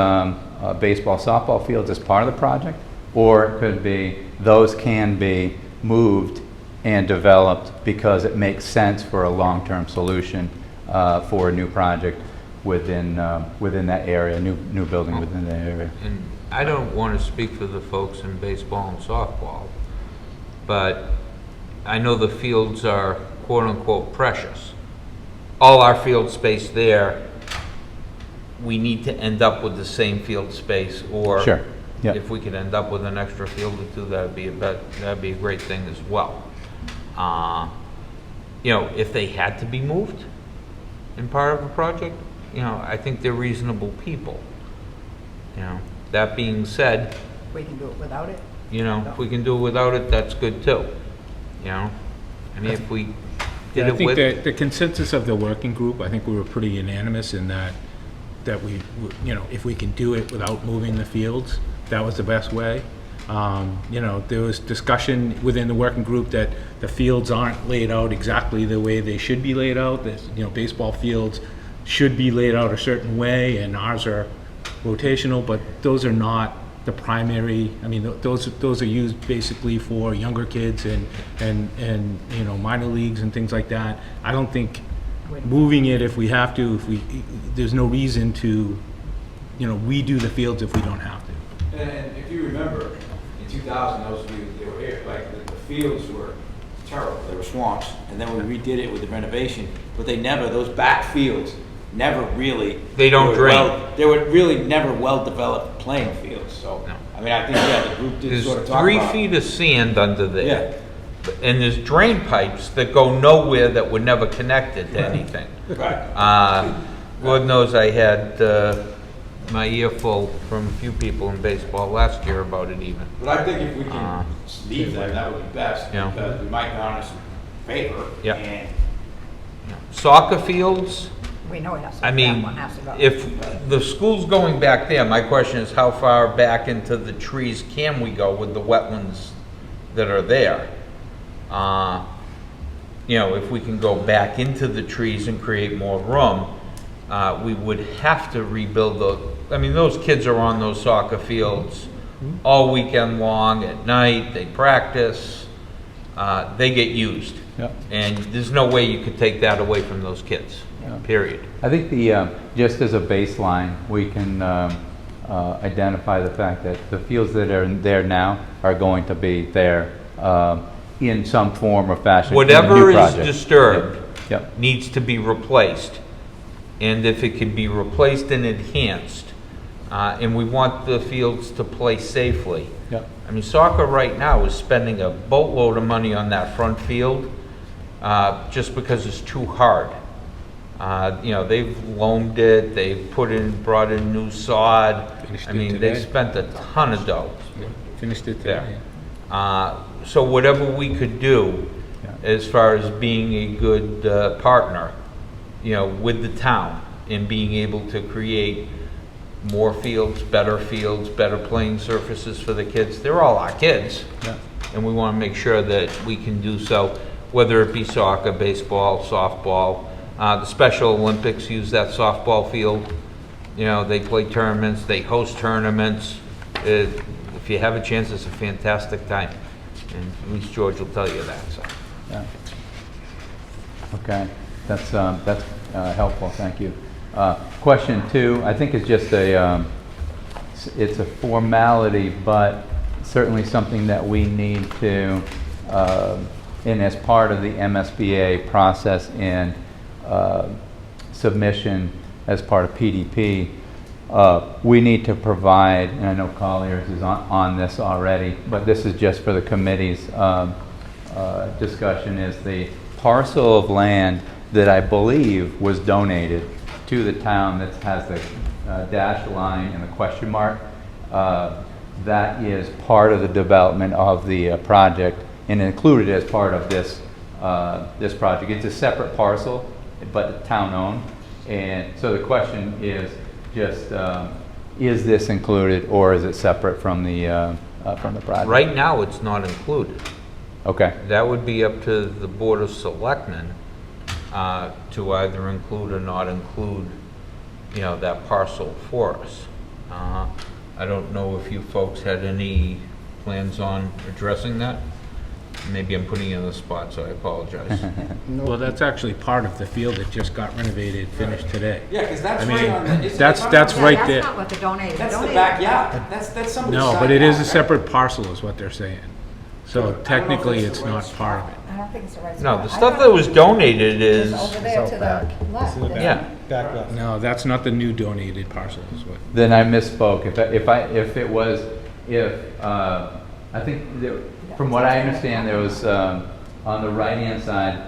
baseball, softball fields as part of the project, or it could be those can be moved and developed because it makes sense for a long-term solution for a new project within that area, new building within that area. And I don't want to speak for the folks in baseball and softball, but I know the fields are quote-unquote precious. All our field space there, we need to end up with the same field space, or Sure. Yep. if we could end up with an extra field or two, that'd be a great thing as well. You know, if they had to be moved in part of a project, you know, I think they're reasonable people. You know, that being said, We can do it without it. you know, if we can do it without it, that's good too. You know, I mean, if we did I it think with. that the consensus of the working group, I think we were pretty unanimous in that we, you know, if we can do it without moving the fields, that was the best way. You know, there was discussion within the working group that the fields aren't laid out exactly the way they should be laid out. That, you know, baseball fields should be laid out a certain way, and ours are rotational, but those are not the primary. I mean, those are used basically for younger kids and you know, minor leagues and things like that. I don't think moving it, if we have to, there's no reason to, you know, redo the fields if we don't have to. And if you remember, in 2000, they were here, like, the fields were terrible, they were swamps, and then we redid it with the renovation, but those back fields never really. They don't drain. They were really never well-developed playing fields, so, No. I mean, I think, yeah, the group did There's sort of talk 3 about. feet of sand under there. Yeah, And there's drain pipes that go nowhere that were never connected to anything. right. Lord knows I had my earful from a few people in baseball last year about it even. But I think if we can leave them, that would be best, Yeah. because we might garner some favor, Yeah. and Soccer fields, We know it has to, I that mean, one has to go. if the school's going back there, my question is how far back into the trees can we go with the wetlands that are there? You know, if we can go back into the trees and create more room, we would have to rebuild I mean, those kids are on those soccer fields all weekend long, at night, they practice, they get used. Yep. And there's no way you could take that away from those kids, period. I think just as a baseline, we can identify the fact that the fields that are there now are going to be there in some form or fashion. in a Whatever new is project. disturbed Yep. needs to be replaced. And if it can be replaced and enhanced, and we want the fields to play safely. Yep. I mean, soccer right now is spending a boatload of money on that front field just because it's too hard. You know, they've loamed it, they've brought in new sod. Finished I it mean, they today. spent a ton of dough. Finished it Yeah. today. So whatever we could do Yeah. as far as being a good partner with the town in being able to create more fields, better playing surfaces for the kids. They're all our kids. Yeah. And we want to make sure that we can do so, whether it be soccer, baseball, softball. The Special Olympics use that softball field. They play tournaments, they host tournaments. If you have a chance, it's a fantastic time. And at least George will tell you that, so. Yeah. Okay, that's helpful, thank you. Question 2, I think it's just it's a formality, but certainly something that we need to, and as part of the MSBA process and submission as part of PDP, we need to provide, and I know Colliers is on this already, but this is just for the committee's discussion, is the parcel of land that I believe was donated to the town that has the dashed line and the question mark. That is part of the development of the project and included as part of this this project. It's a separate parcel, but town-owned. And so the question is just, is this included or is it separate from the project? Right now, it's not included. Okay. That would be up to the Board of Selectmen to either include or not include, that parcel for us. I don't know if you folks had any plans on addressing that. Maybe I'm putting you on the spot, so I apologize. Well, that's actually part of the field that just got renovated, finished today. Yeah, because that's I mean, right on the. that's Yeah, right that's there. not what the donated. That's the donated- backyard. That's somebody's No, side but it is a yard, right? separate parcel is what they're saying. So I don't know if technically, it's it's the right not part of it. I don't think it's the right No, spot. the I stuff thought that was donated it is, was over there to the left. This is the yeah. back left. No, that's not the new donated parcel is what. Then I misspoke. I think from what I understand, there was on the right-hand side.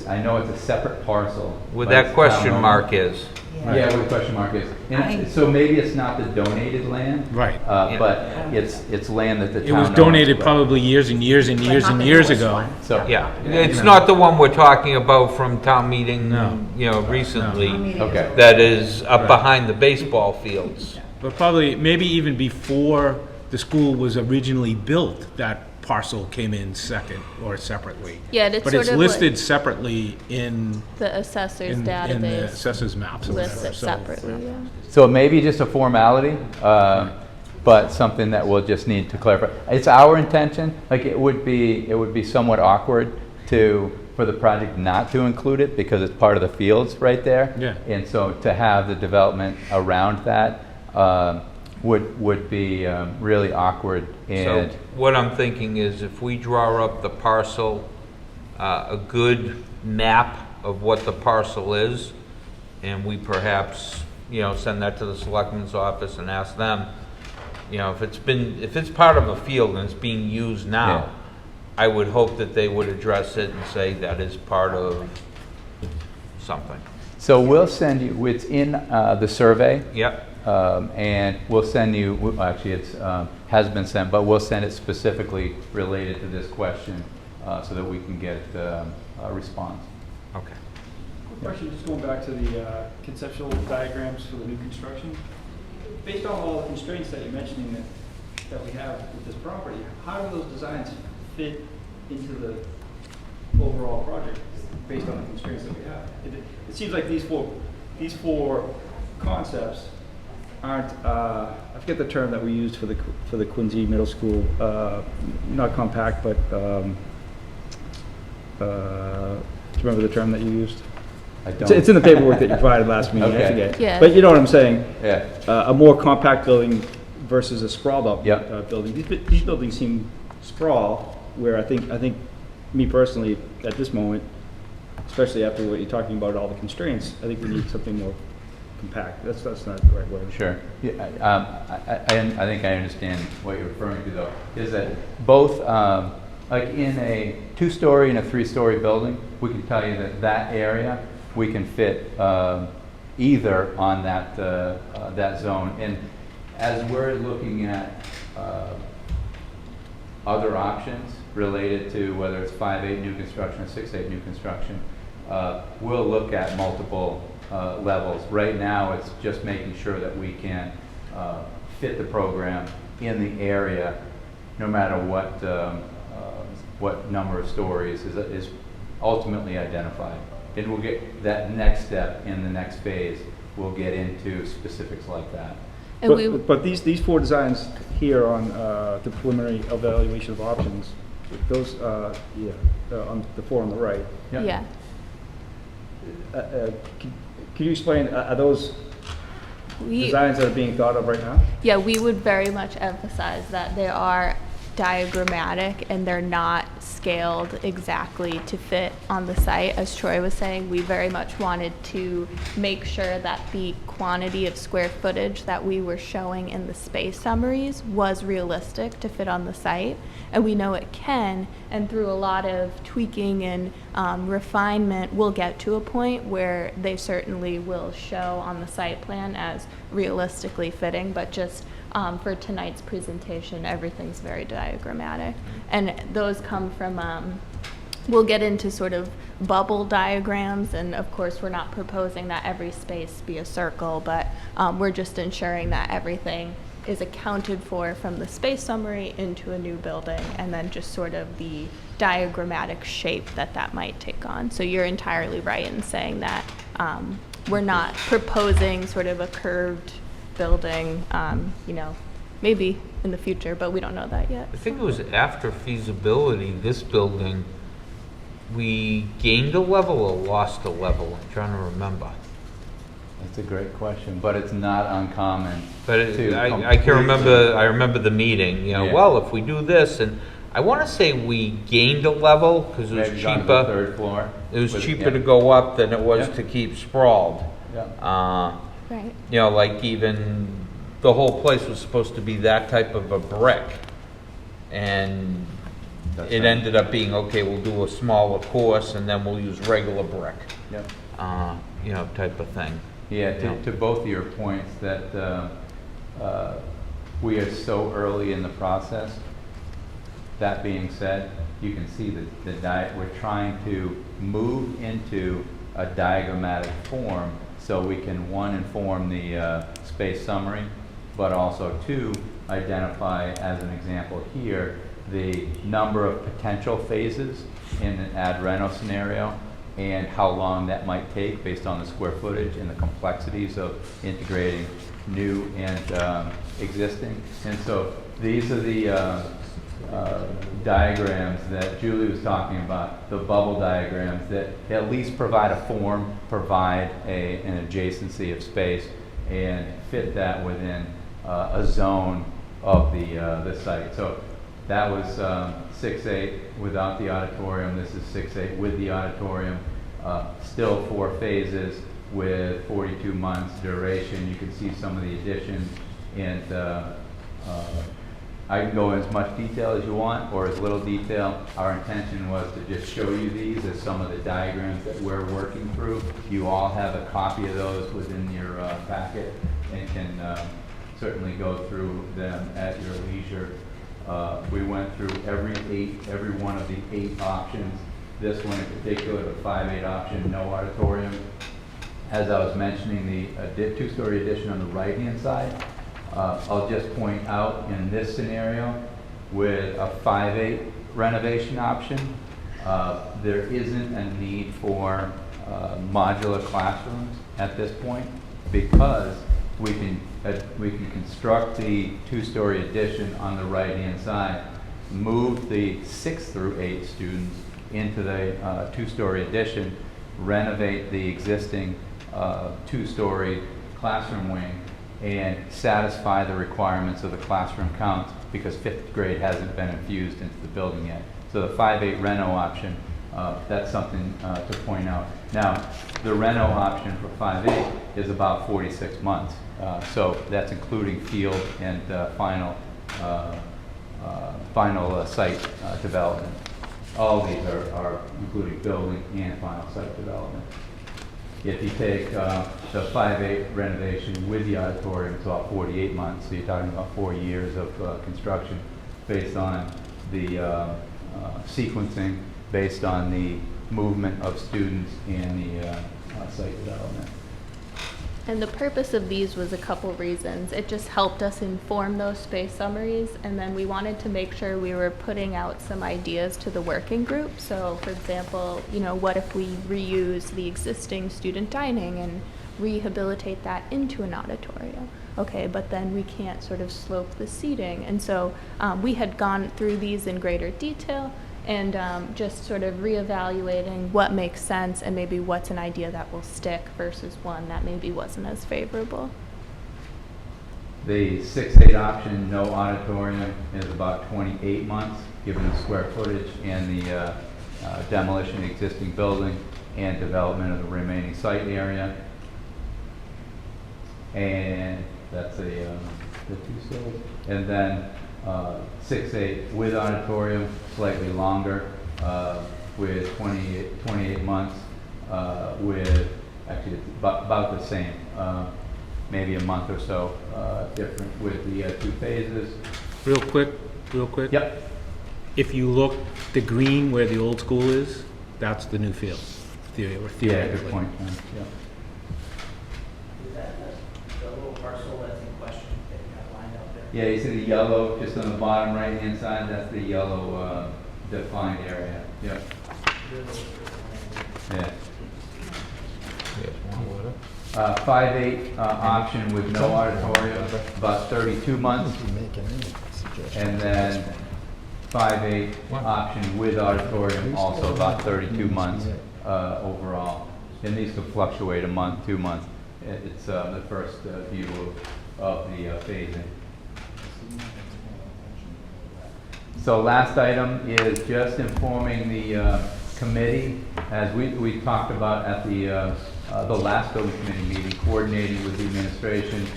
I know it's a separate parcel. where but that it's question town-owned. mark is. Yeah, where the question mark is. And so maybe it's not the donated land. Right. Yeah. But it's land that the town It was owns, donated but- probably years and years and But years not and the years newest ago. one. So Yeah, it's not the one we're talking about from town meeting, No. recently, Town meeting Okay. is over. that is up Right. behind the baseball fields. But probably, maybe even before the school was originally built, that parcel came in second or separately. Yeah, it's But sort it's of listed like the in the assessor's in the database assessors maps or lists whatever. it So separately, yeah. So it may be just a formality, but something that we'll just need to clarify. It's our intention. Like it would be somewhat awkward for the project not to include it because it's part of the fields right there. Yeah. And so to have the development around that would be really awkward. So And what I'm thinking is if we draw up the parcel, a good map of what the parcel is, and we perhaps, send that to the selectman's office and ask them, if it's part of a field and it's being used now, Yeah. I would hope that they would address it and say that is part of something. so we'll send you. It's in the survey. Yep, And we'll send you, actually it's, has been sent, but we'll send it specifically related to this question so that we can get a response. okay. Quick question, just going back to the conceptual diagrams for the new construction. Based on all the constraints that you're mentioning that we have with this property, how do those designs fit into the overall project based on the constraints that we have? It seems like these four concepts aren't, I forget the term that we used for the Quincy Middle School, not compact, but, do you remember the term that you used? I It's in the paperwork that you provided last meeting, I Okay. forget. Yeah. But you know what I'm saying? Yeah. A more compact building versus a sprawled out Yep. building. These buildings seem sprawl, where I think, me personally, at this moment, especially after what you're talking about, all the constraints, I think we need something more compact. That's not the right word. Sure. Yeah, I think I understand what you're referring to, though, is that both, like in a 2-story and a 3-story building, we can tell you that area, we can fit either on that zone. And as we're looking at other options related to whether it's 5/8 new construction or 6/8 new construction, we'll look at multiple levels. Right now, it's just making sure that we can fit the program in the area, no matter what number of stories is ultimately identified. And we'll get that next step in the next phase. We'll get into specifics like that. And But these four designs here on the preliminary evaluation of options, those, on the four on the right. Yep. yeah. Can you explain, are those designs that are being thought of right now? Yeah, we would very much emphasize that they are diagrammatic and they're not scaled exactly to fit on the site. As Troy was saying, we very much wanted to make sure that the quantity of square footage that we were showing in the space summaries was realistic to fit on the site. And we know it can, and through a lot of tweaking and refinement, we'll get to a point where they certainly will show on the site plan as realistically fitting, but just for tonight's presentation, everything's very diagrammatic. And those come from, we'll get into sort of bubble diagrams, and of course we're not proposing that every space be a circle, but we're just ensuring that everything is accounted for from the space summary into a new building, and then just sort of the diagrammatic shape that might take on. So you're entirely right in saying that we're not proposing sort of a curved building, maybe in the future, but we don't know that yet. I think it was after feasibility, this building, we gained a level or lost a level? I'm trying to remember. That's a great question, but it's not uncommon. But I remember the meeting, Yeah. well, if we do this, and I want to say we gained a level because it was Maybe gone to the cheaper. third floor. It was cheaper yeah. to go up than it was Yeah. to keep sprawled. Yeah. Right. Like even the whole place was supposed to be that type of a brick. And That's it right. ended up being, okay, we'll do a smaller course and then we'll use regular brick, Yep. type of thing. Yeah, to both of your points, that we are so early in the process. That being said, you can see that we're trying to move into a diagrammatic form so we can, one, inform the space summary, but also, two, identify, as an example here, the number of potential phases in an ad reno scenario and how long that might take based on the square footage and the complexities of integrating new and existing. And so these are the diagrams that Julie was talking about, the bubble diagrams that at least provide a form, provide an adjacency of space, and fit that within a zone of the site. So that was 6-8 without the auditorium. This is 6-8 with the auditorium. Still 4 phases with 42 months duration. You can see some of the additions, and I can go in as much detail as you want or as little detail. Our intention was to just show you these as some of the diagrams that we're working through. You all have a copy of those within your packet and can certainly go through them at your leisure. We went through every one of the 8 options. This one in particular, the 5-8 option, no auditorium. As I was mentioning, the 2-story addition on the right-hand side, I'll just point out in this scenario with a 5-8 renovation option, there isn't a need for modular classrooms at this point because we can construct the 2-story addition on the right-hand side, move the 6 through 8 students into the 2-story addition, renovate the existing 2-story classroom wing, and satisfy the requirements of the classroom counts because 5th grade hasn't been infused into the building yet. So the 5-8 reno option, that's something to point out. Now, the reno option for 5-8 is about 46 months. So that's including field and final site development. All of these are including building and final site development. If you take the 5-8 renovation with the auditorium, it's about 48 months. So you're talking about 4 years of construction based on the sequencing, based on the movement of students and the site development. And the purpose of these was a couple reasons. It just helped us inform those space summaries, and then we wanted to make sure we were putting out some ideas to the working group. So, for example, what if we reuse the existing student dining and rehabilitate that into an auditorium? Okay, but then we can't sort of slope the seating. And so we had gone through these in greater detail, and just sort of reevaluating what makes sense and maybe what's an idea that will stick versus one that maybe wasn't as favorable. The 6-8 option, no auditorium, is about 28 months, given the square footage and the demolition of the existing building and development of the remaining site area. And that's the two stories. And then 6-8 with auditorium, slightly longer, with 28 months, with, actually it's about the same, maybe a month or so different with the 2 phases. Real quick. Yep. If you look, the green where the old school is, that's the new field, Yeah, theoretically. good point. Yeah. Is that the little parcel that's in question that you have lined up there? Yeah, you see the yellow just on the bottom right-hand side, that's the yellow defined area. Yep. Yeah. 5-8 option with no auditorium, about 32 months. And then 5-8 option with auditorium, also about 32 months overall. And these could fluctuate a month, 2 months. It's the first view of the phasing. So last item is just informing the committee, as we talked about at the last building committee meeting, coordinating with the administration.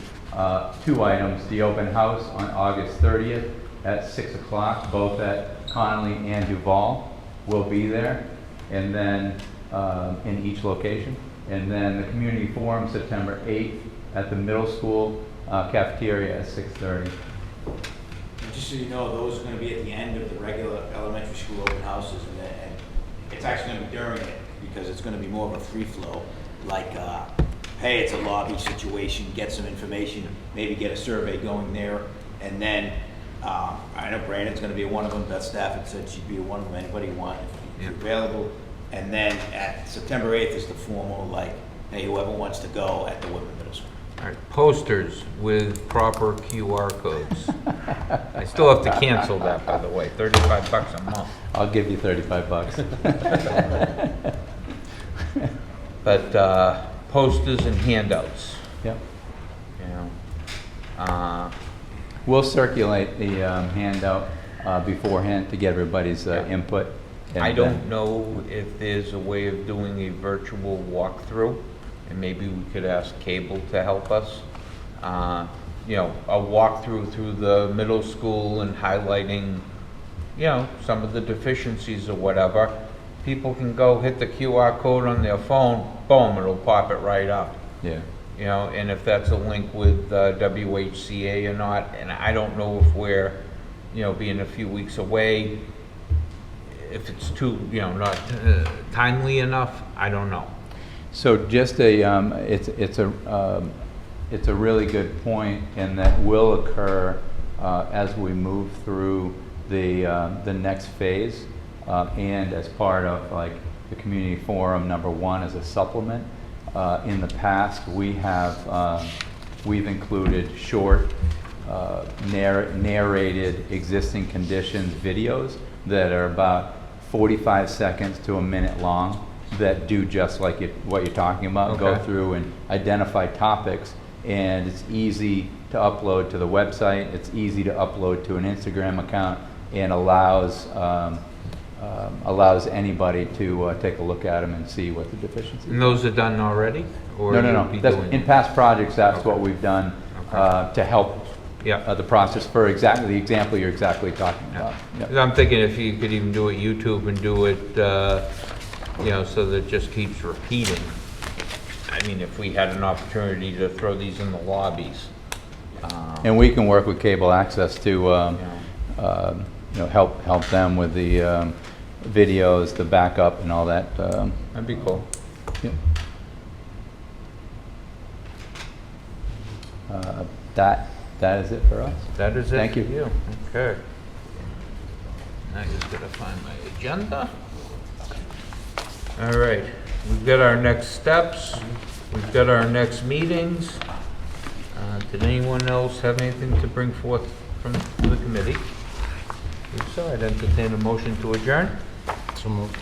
2 items: the open house on August 30th at 6 o'clock, both at Connolly and Duval will be there, and then in each location. And then the community forum September 8th at the middle school cafeteria at 6:30. And just so you know, those are gonna be at the end of the regular elementary school open houses, and it's actually gonna be during it, because it's gonna be more of a free flow, like, hey, it's a lobby situation, get some information, maybe get a survey going there, and then, I know Brandon's gonna be one of them, Beth Stafford said she'd be one of them, anybody you want, if you're available. And then at September 8th is the formal, like, hey, whoever wants to go at the Whitman Middle School. All right, posters with proper QR codes. I still have to cancel that, by the way, $35 a month. I'll give you $35. But posters and handouts, Yep. you know. We'll circulate the handout beforehand to get everybody's input. And I don't know if there's a way of doing a virtual walkthrough, and maybe we could ask Cable to help us. You know, a walkthrough through the middle school and highlighting, you know, some of the deficiencies or whatever. People can go hit the QR code on their phone, boom, it'll pop it right up. Yeah. You know, and if that's a link with WHCA or not, and I don't know if we're, you know, being a few weeks away, if it's too, you know, not timely enough, I don't know. So just it's a really good point, and that will occur as we move through the next phase, and as part of like the community forum #1 as a supplement. In the past, we've included short narrated existing conditions videos that are about 45 seconds to a minute long, that do just like what you're talking about. Go Okay. through and identify topics, and it's easy to upload to the website, it's easy to upload to an Instagram account, and allows anybody to take a look at them and see what the deficiencies are. And those are done already? Or No, you'll be that's, doing- in past projects, that's Okay. what we've done Okay. to help Yeah. the process for exactly the example you're exactly talking about. Yep. I'm thinking if you could even do it YouTube and do it, you know, so that it just keeps repeating. I mean, if we had an opportunity to throw these in the lobbies. And we can work with cable access to you know, you know, help them with the videos, the backup and all that. That'd be cool. Yep. That is it for us. That is it Thank for you. you. Okay. I just gotta find my agenda. All right, we've got our next steps. We've got our next meetings. Did anyone else have anything to bring forth from the committee? If so, I'd entertain a motion to adjourn. So moved.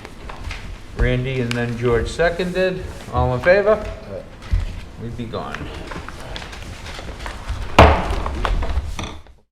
Randy and then George seconded. All in favor? We'd be gone.